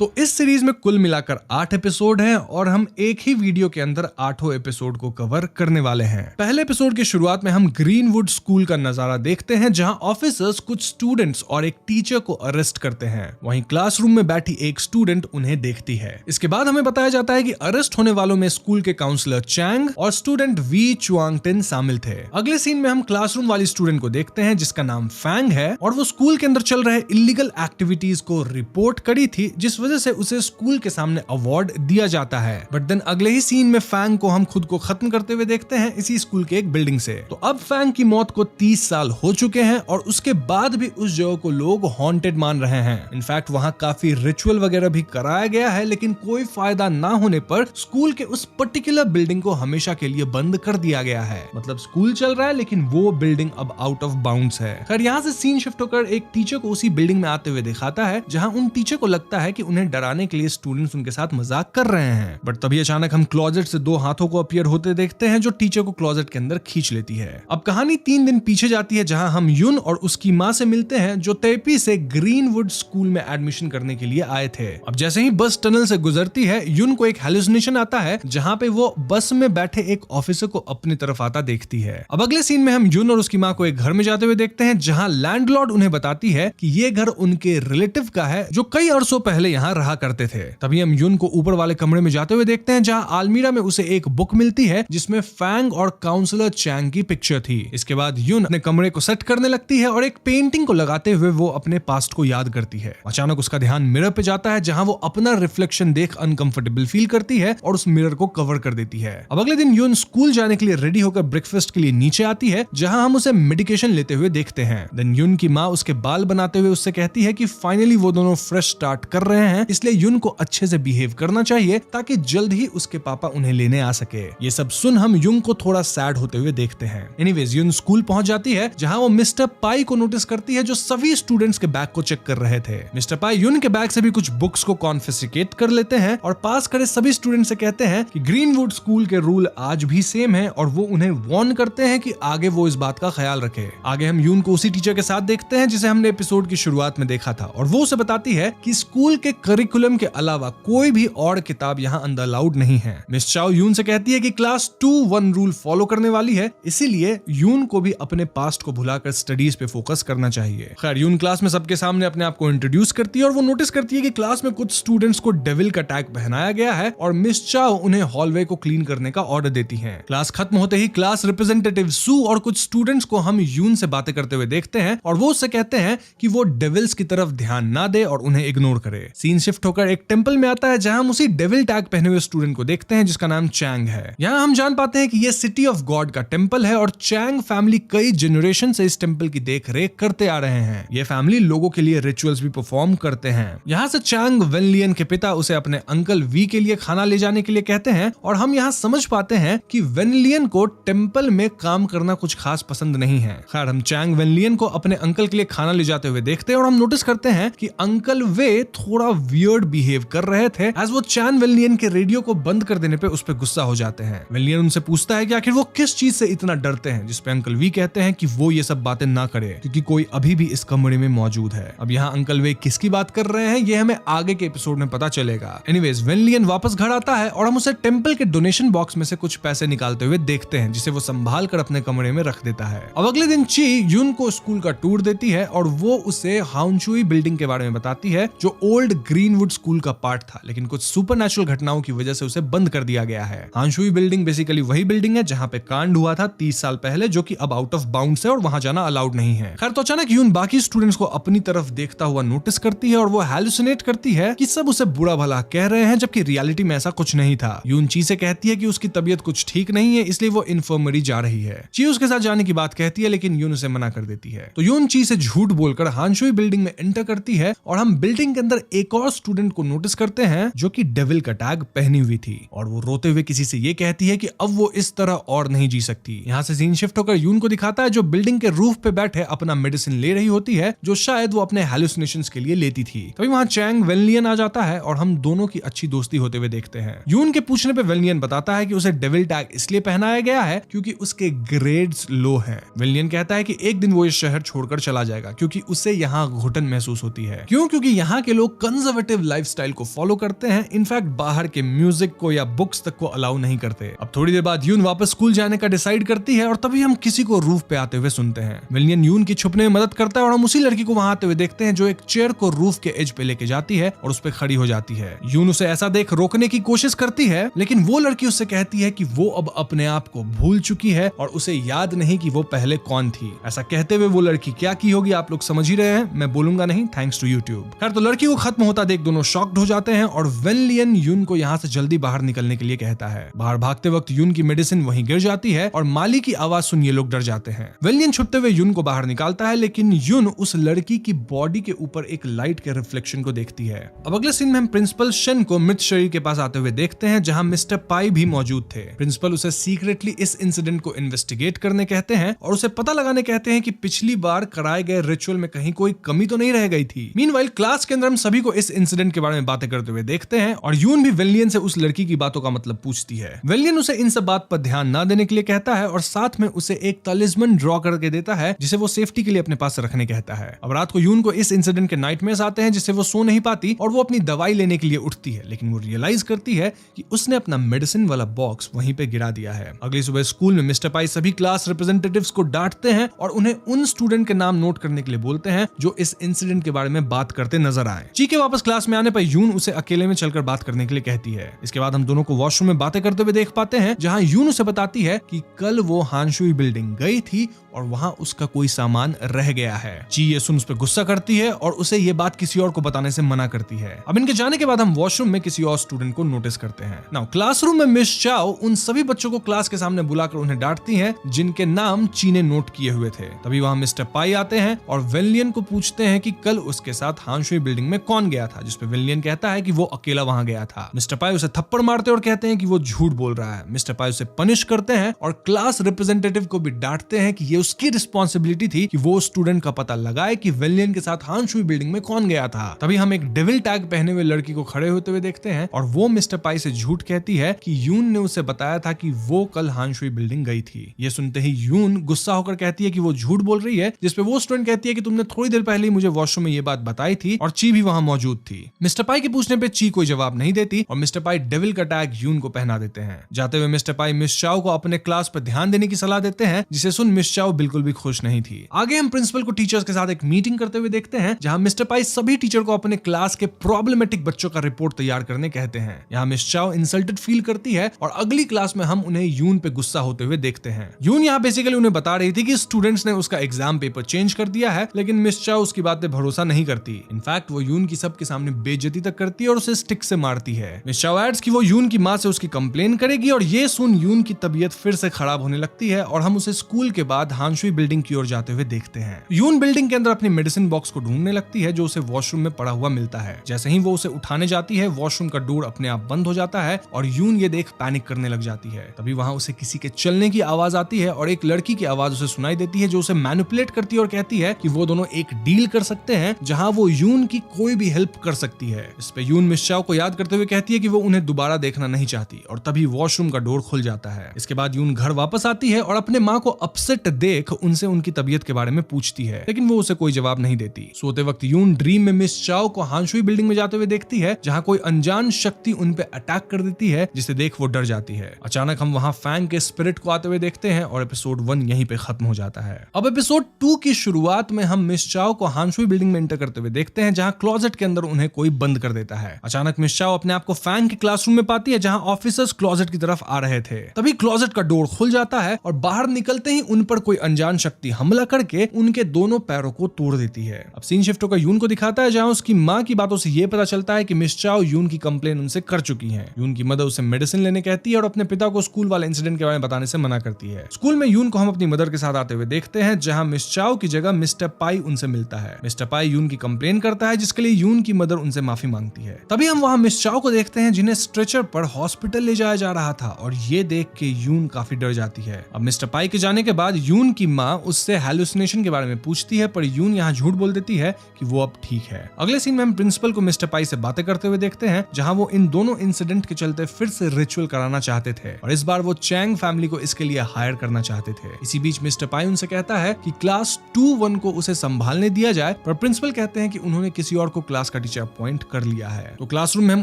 तो इस सीरीज में कुल मिलाकर 8 एपिसोड हैं और हम एक ही वीडियो के अंदर 8 एपिसोड को कवर करने वाले हैं। पहले एपिसोड की शुरुआत में हम ग्रीनवुड स्कूल का नजारा देखते हैं, जहां ऑफिसर्स कुछ स्टूडेंट्स और एक टीचर को अरेस्ट करते हैं। वहीं क्लासरूम में बैठी एक स्टूडेंट उन्हें देखती है। इसके बाद हमें बताया जाता है कि अरेस्ट होने वालों में स्कूल के काउंसलर चैंग और स्टूडेंट वी चुआंगटिन शामिल थे। अगले सीन में हम क्लासरूम वाली स्टूडेंट को देखते हैं जिसका नाम फैंग है और वो स्कूल के अंदर चल रहे इलीगल एक्टिविटीज को रिपोर्ट करी थी, जिस वजह से उसे स्कूल के सामने अवार्ड दिया जाता है। बट देन अगले ही सीन में फैंग को हम खुद को खत्म करते हुए देखते हैं इसी स्कूल के एक बिल्डिंग से। तो अब फैंग की मौत को 30 साल हो चुके हैं और उसके बाद भी उस जगह को लोग हॉन्टेड मान रहे हैं। इनफैक्ट वहां काफी रिचुअल वगैरह भी कराया गया है, लेकिन कोई फायदा ना होने पर स्कूल के उस पर्टिकुलर बिल्डिंग को हमेशा के लिए बंद कर दिया गया है। मतलब स्कूल चल रहा है लेकिन वो बिल्डिंग अब आउट ऑफ बाउंड्स है। खैर यहाँ से सीन शिफ्ट होकर एक टीचर को उसी बिल्डिंग में आते हुए दिखाता है, जहां उन टीचर को लगता है कि उन्हें डराने के लिए स्टूडेंट्स उनके साथ मजाक कर रहे हैं। बट तभी अचानक हम क्लोजेट से 2 हाथों को अपीयर होते देखते हैं जो टीचर को क्लोजेट के अंदर खींच लेती है। अब कहानी 3 दिन पीछे जाती है, जहां हम यून और उसकी माँ से मिलते हैं जो तेपी से ग्रीनवुड स्कूल में एडमिशन करने के लिए आए थे। अब जैसे ही बस टनल से गुजरती है, यून को एक हेलुसिनेशन आता है जहां पे वो बस में बैठे एक ऑफिसर को अपनी तरफ आता देखती है। अब अगले सीन में हम यून और उसकी माँ को एक घर में जाते हुए देखते हैं, जहां लैंडलॉर्ड उन्हें बताती है कि ये घर उनके रिलेटिव का है जो कई अरसों पहले यहाँ रहा करते थे। तभी हम यून को ऊपर वाले कमरे में जाते हुए देखते हैं, जहां आलमीरा में उसे एक बुक मिलती है जिसमें फैंग और काउंसलर चैंग की पिक्चर थी। इसके बाद यून अपने कमरे को सेट करने लगती है और एक पेंटिंग को लगाते हुए वो अपने पास्ट को याद करती है। अचानक उसका ध्यान मिरर पे जाता है, जहां वो अपना रिफ्लेक्शन देख अनकंफर्टेबल फील करती है और उस मिरर को कवर कर देती है। अब अगले दिन यून स्कूल जाने के लिए रेडी होकर ब्रेकफास्ट के लिए नीचे आती है, जहां हम उसे मेडिकेशन लेते हुए देखते हैं। देन यून की माँ उसके बाल बनाते हुए उससे कहती है कि फाइनली वो दोनों फ्रेश स्टार्ट कर रहे हैं, इसलिए यून को अच्छे से बिहेव करना चाहिए ताकि जल्द ही उसके पापा उन्हें लेने आ सके। ये सब सुन हम यून को थोड़ा सैड होते हुए देखते हैं। एनीवेज यून स्कूल पहुंच जाती है, जहां वो मिस्टर पाई को नोटिस करती है जो सभी स्टूडेंट्स के बैग को चेक कर रहे थे। मिस्टर पाई यून के बैग से भी कुछ बुक्स को कॉन्फिस्केट कर लेते हैं और पास खड़े सभी स्टूडेंट से कहते हैं कि ग्रीनवुड स्कूल के रूल आज भी सेम है और वो उन्हें वार्न करते हैं कि आगे वो इस बात का ख्याल रखे। आगे हम यून को उसी टीचर के साथ देखते हैं जिसे हमने एपिसोड की शुरुआत में देखा था और वो उसे बताती है कि स्कूल के करिकुलम के अलावा कोई भी और किताब यहाँ अंदर अलाउड नहीं है। मिस चाओ यून से कहती है कि क्लास 2-1 रूल फॉलो करने वाली है, इसीलिए यून को भी अपने पास्ट को भुलाकर स्टडीज पे फोकस करना चाहिए। खैर यून क्लास में सबके सामने अपने आप को इंट्रोड्यूस करती है और वो नोटिस करती है कि क्लास में कुछ स्टूडेंट्स को डेविल का टैग पहनाया गया है और मिस चाओ उन्हें हॉलवे को क्लीन करने का ऑर्डर देती है। क्लास खत्म होते ही क्लास रिप्रेजेंटेटिव सू और कुछ स्टूडेंट्स को हम यून से बातें करते हुए देखते हैं और वो उससे कहते हैं कि वो डेविल्स की तरफ ध्यान ना दे और उन्हें इग्नोर करे। सीन शिफ्ट होकर एक टेंपल में आता है, जहां हम उसी डेविल टैग पहने हुए स्टूडेंट को देखते हैं जिसका नाम चैंग है। यहाँ हम जान पाते हैं कि ये सिटी ऑफ गॉड का टेंपल है और चैंग फैमिली कई जनरेशन से इस टेंपल की देख रेख करते आ रहे हैं। ये फैमिली लोगों के लिए रिचुअल्स भी परफॉर्म करते हैं। यहाँ से चैंग वेनलियन के पिता उसे अपने अंकल वी के लिए खाना ले जाने के लिए कहते हैं और हम यहाँ समझ पाते हैं कि वेनलियन को टेंपल में काम करना कुछ खास पसंद नहीं है। खैर हम चैंग वेनलियन को अपने अंकल के लिए खाना ले जाते हुए देखते हैं और हम नोटिस करते हैं कि अंकल वे थोड़ा वियर्ड बिहेव कर रहे थे एज वो चैन वेनलियन के रेडियो को बंद कर देने पे उस पे गुस्सा हो जाते हैं। वेनलियन उनसे पूछता है कि आखिर वो किस चीज से इतना डरते हैं, जिस पे अंकल वी कहते हैं कि वो ये सब बातें ना करे क्योंकि कोई अभी भी इस कमरे में मौजूद है। अब यहाँ अंकल वे किसकी बात कर रहे हैं ये हमें आगे के एपिसोड में पता चलेगा। एनीवेज वेनलियन वापस घर आता है और हम उसे टेंपल के डोनेशन बॉक्स में से कुछ पैसे निकालते हुए देखते हैं, जिसे वो संभाल कर अपने कमरे में रख देता है। अब अगले दिन ची यून को स्कूल का टूर देती है और वो उसे हाउनचुई बिल्डिंग के बारे में बताती है जो ओल्ड ग्रीनवुड स्कूल का पार्ट था, लेकिन कुछ सुपरनैचुरल घटनाओं की वजह से उसे बंद कर दिया गया है। हाउनचुई बिल्डिंग बेसिकली वही बिल्डिंग है जहां पे कांड हुआ था 30 साल पहले, जो कि अब आउट ऑफ बाउंड्स है और वहां जाना अलाउड नहीं है। खैर तो अचानक यून बाकी स्टूडेंट्स को अपनी तरफ देखता हुआ नोटिस करती है और वो हैलुसिनेट करती है कि सब उसे बुरा भला कह रहे हैं, जबकि रियलिटी में ऐसा कुछ नहीं था। यून ची से कहती है कि उसकी तबीयत कुछ ठीक नहीं है, इसलिए वो इन्फर्मरी जा रही है। ची उसके साथ जाने की बात कहती है, लेकिन यून उसे मना कर देती है। तो यून ची से झूठ बोलकर हाउनचुई बिल्डिंग में एंटर करती है और हम बिल्डिंग के अंदर एक और स्टूडेंट को नोटिस करते हैं जो कि डेविल का टैग पहनी हुई थी और वो रोते हुए किसी से ये कहती है कि अब वो इस तरह और नहीं जी सकती। यहाँ से सीन शिफ्ट होकर यून को दिखाता है जो बिल्डिंग के रूफ पे बैठे अपना मेडिसिन ले रही होती है, जो शायद वो अपने हैलुसिनेशंस के लिए लेती थी। तभी वहाँ चैंग वेनलियन आ जाता है और हम दोनों की अच्छी दोस्ती होते हुए देखते हैं। यून के पूछने पे वेनलियन बताता है कि उसे डेविल टैग इसलिए पहनाया गया है क्योंकि उसके ग्रेड्स लो हैं। वेनलियन कहता है कि एक दिन वो इस शहर छोड़कर चला जाएगा क्योंकि उसे यहाँ घुटन महसूस होती है। क्यों? क्योंकि यहाँ के लोग कंजर्वेटिव लाइफस्टाइल को फॉलो करते हैं, इनफैक्ट बाहर के म्यूजिक को या बुक्स तक को अलाउ नहीं करते। अब थोड़ी देर बाद यून वापस स्कूल जाने का डिसाइड करती है और तभी हम किसी को रूफ पे आते हुए सुनते हैं। विलियन यून की छुपने में मदद करता है और हम उसी लड़की को वहां आते हुए देखते हैं जो एक चेयर को रूफ के एज पे लेके जाती है और उस पे खड़ी हो जाती है। यून उसे ऐसा देख रोकने की कोशिश करती है, लेकिन वो लड़की उससे कहती है कि वो अब अपने आप को भूल चुकी है और उसे याद नहीं कि वो पहले कौन थी। ऐसा कहते हुए वो लड़की क्या की होगी आप लोग समझ ही रहे हैं, मैं बोलूंगा नहीं, थैंक्स टू यूट्यूब। खैर तो लड़की को खत्म होता देख दोनों शॉक्ड हो जाते हैं और विलियन यून को यहाँ से जल्दी बाहर निकलने के लिए कहता है। बाहर भागते वक्त यून की मेडिसिन वहीं गिर जाती है और माली की आवाज सुन ये लोग डर जाते हैं। विलियन छुपते हुए यून को बाहर निकालता है, लेकिन यून उस लड़की की बॉडी के ऊपर एक लाइट के रिफ्लेक्शन को देखती है। अब अगले सीन में हम प्रिंसिपल शन को मृत शरीर के पास आते हुए देखते हैं, जहां मिस्टर पाई भी मौजूद थे। प्रिंसिपल उसे सीक्रेटली इस इंसिडेंट को इन्वेस्टिगेट करने कहते हैं और उसे पता लगाने कहते हैं कि पिछली बार कराए गए रिचुअल में कहीं कोई कमी तो नहीं रह गई थी। मीनवाइल क्लास के अंदर हम सभी को इस इंसिडेंट के बारे में बातें करते हुए देखते हैं और यून भी विलियन से उस लड़की की बातों का मतलब पूछती है। विलियन उसे इन सब बात पर ध्यान न देने के लिए कहता है और साथ में उसे एक तलिस्मन ड्रॉ करके देता है जिसे वो सेफ्टी के लिए अपने पास रखने कहता है। अब रात को यून को इस इंसिडेंट के नाइटमेयर्स आते हैं जिससे वो सो नहीं पाती और वो अपनी दवाई लेने के लिए उठती है, लेकिन वो रियलाइज करती है कि उसने अपना मेडिसिन वाला बॉक्स वहीं पे गिरा दिया है। अगली सुबह स्कूल में मिस्टर पाई सभी क्लास रिप्रेजेंटेटिव्स को डांटते हैं और उन्हें उन स्टूडेंट के नाम नोट करने के लिए बोलते हैं जो इस इंसिडेंट के बारे में बात करते नजर आए। ची के वापस क्लास में आने पर यून उसे अकेले में चलकर बात करने के लिए कहती है। इसके बाद हम दोनों को वॉशरूम में बातें करते हुए देख पाते हैं, जहां यून उसे बताती है कि कल वो हानशुई बिल्डिंग गई थी और वहां उसका कोई सामान रह गया है। ची ये सुन उस पर गुस्सा करती है और उसे ये बात किसी और को बताने से मना करती है। अब इनके जाने के बाद हम वॉशरूम में किसी और स्टूडेंट को नोटिस करते हैं। नाउ क्लासरूम में मिस चाओ उन सभी बच्चों को क्लास के सामने बुलाकर उन्हें डांटती हैं जिनके नाम ची ने नोट किए हुए थे। तभी वहां मिस्टर पाई आते हैं और विलियन को पूछते हैं कि कल उसके साथ हानशुई बिल्डिंग में कौन गया था, जिसपे विलियन कहता है कि वो अकेला वहां गया था। मिस्टर पाई उसे थप्पड़ मारते और कहते हैं कि वो झूठ बोल रहा है। मिस्टर पाई उसे पनिश करते हैं और क्लास रिप्रेजेंटेटिव को भी डांटते हैं कि ये उसकी रिस्पॉन्सिबिलिटी थी कि वो स्टूडेंट का पता लगाए कि विलियन के साथ हानशुई बिल्डिंग में कौन गया था। तभी हम एक डेविल टैग पहने हुए लड़की को खड़े होते हुए देखते हैं और वो मिस्टर पाई से झूठ कहती है कि यून ने उसे बताया था कि वो कल हानशुई बिल्डिंग गई थी। ये सुनते ही यून गुस्सा होकर कहती है कि वो झूठ बोल रही है, जिसपे वो स्टूडेंट कहती है कि तुमने थोड़ी देर पहले मुझे वॉशरूम में ये बात बताई थी और ची भी वहां मौजूद थी। मिस्टर पाई के पूछने पे ची कोई जवाब नहीं देती और मिस्टर पाई डेविल का टैग यून को पहना देते हैं। जाते हुए मिस्टर पाई मिस चाओ को अपने क्लास पर ध्यान देने की सलाह देते हैं, जिसे सुन मिस चाओ बिल्कुल भी खुश नहीं थी। आगे हम प्रिंसिपल को टीचर्स के साथ एक मीटिंग करते हुए देखते हैं, जहां मिस्टर पाई सभी टीचर को अपने क्लास के प्रॉब्लमेटिक बच्चों का रिपोर्ट तैयार करने कहते हैं। यहाँ मिस चाओ इंसल्टेड फील करती है और अगली क्लास में हम उन्हें यून पे गुस्सा होते हुए देखते हैं। यून यहाँ बेसिकली उन्हें बता रही थी कि स्टूडेंट्स ने उसका एग्जाम पेपर चेंज कर दिया है, लेकिन मिस चाओ उसकी बात पे भरोसा नहीं करती। इनफैक्ट वो यून की सबके सामने बेइज्जती तक करती है और उसे स्टिक से मारती है। मिस चाओ एड्स कि वो यून की माँ से उसकी कंप्लेन करेगी और ये सुन यून की तबीयत फिर से खराब होने लगती है और हम उसे स्कूल के बाद हानशुई बिल्डिंग की ओर जाते हुए देखते हैं। यून बिल्डिंग के अंदर अपनी मेडिसिन बॉक्स को ढूंढने लगती है जो उसे वॉशरूम में पड़ा हुआ मिलता है। जैसे ही वो उसे उठाने जाती है, वॉशरूम का डोर अपने आप बंद हो जाता है और यून ये देख पैनिक करने लग जाती है। तभी वहां उसे किसी के चलने की आवाज आती है और एक लड़की की आवाज उसे सुनाई देती है जो उसे मैनिपुलेट करती है और कहती है कि वो दोनों एक डील कर सकते हैं जहां वो यून की कोई भी हेल्प कर सकती है। इस पे यून मिस चाओ को याद करते हुए कहती है कि वो उन्हें दोबारा देखना नहीं चाहती और तभी वॉशरूम का डोर खुल जाता है। इसके बाद यून घर वापस आती है और अपने माँ को अपसेट देख उनसे उनकी तबीयत के बारे में पूछती है, लेकिन वो उसे कोई जवाब नहीं देती। सोते वक्त यून ड्रीम में मिस चाओ को हानशुई बिल्डिंग में जाते हुए देखती है, जहां कोई अनजान शक्ति उन पे अटैक कर देती है, जिसे देख वो डर जाती है। अचानक हम वहां फैंग के स्पिरिट को आते हुए देखते हैं और एपिसोड 1 यहीं पे खत्म हो जाता है। अब एपिसोड 2 की शुरुआत में हम मिस चाओ को हानशुई बिल्डिंग में एंटर करते हुए देखते हैं, जहां क्लोजेट के अंदर उन्हें कोई बंद कर देता है। अचानक मिस चाओ अपने आप को फैंग के क्लासरूम में पाती है, जहां ऑफिसर्स क्लोजेट की तरफ आ रहे थे। तभी क्लोजेट का डोर खुल जाता है और बाहर निकलते ही उन पर कोई अनजान शक्ति हमला करके उनके दोनों पैरों को तोड़ देती है। अब सीन शिफ्ट होकर यून को दिखाता है, जहां उसकी माँ की बातों से यह पता चलता है कि मिस चाओ यून की कंप्लेन उनसे कर चुकी है। यून की मदर उसे मेडिसिन लेने कहती है और अपने पिता को स्कूल वाले इंसिडेंट के बारे में बताने से मना करती है। स्कूल में यून को हम अपनी मदर के साथ आते हुए देखते हैं, जहां मिस चाओ की जगह मिस्टर पाई उनसे मिलता है। मिस्टर पाई यून की कंप्लेन करता है, जिसके लिए यून की मदर उनसे माफी मांगती है। तभी हम वहां मिस चाओ को देखते हैं, जिन्हें स्ट्रेचर पर हॉस्पिटल ले जाया जा रहा था और ये देख के यून काफी डर जाती है। अब मिस्टर पाई के जाने के बाद यून की माँ उससे हैलुसिनेशन के बारे में पूछती है, पर यून यहाँ झूठ बोल देती है कि वो अब ठीक है। अगले सीन में हम प्रिंसिपल को मिस्टर पाई से बातें करते हुए देखते हैं, जहां वो इन दोनों इंसिडेंट के चलते फिर से रिचुअल कराना चाहते थे और इस बार वो चैंग फैमिली को इसके लिए हायर करना चाहते थे। इसी बीच मिस्टर पाई उनसे कहता है कि क्लास 2-1 को उसे संभालने दिया जाए, पर प्रिंसिपल कहते हैं कि उन्होंने किसी और को क्लास उसका टीचर अपॉइंट कर लिया है। तो क्लासरूम में हम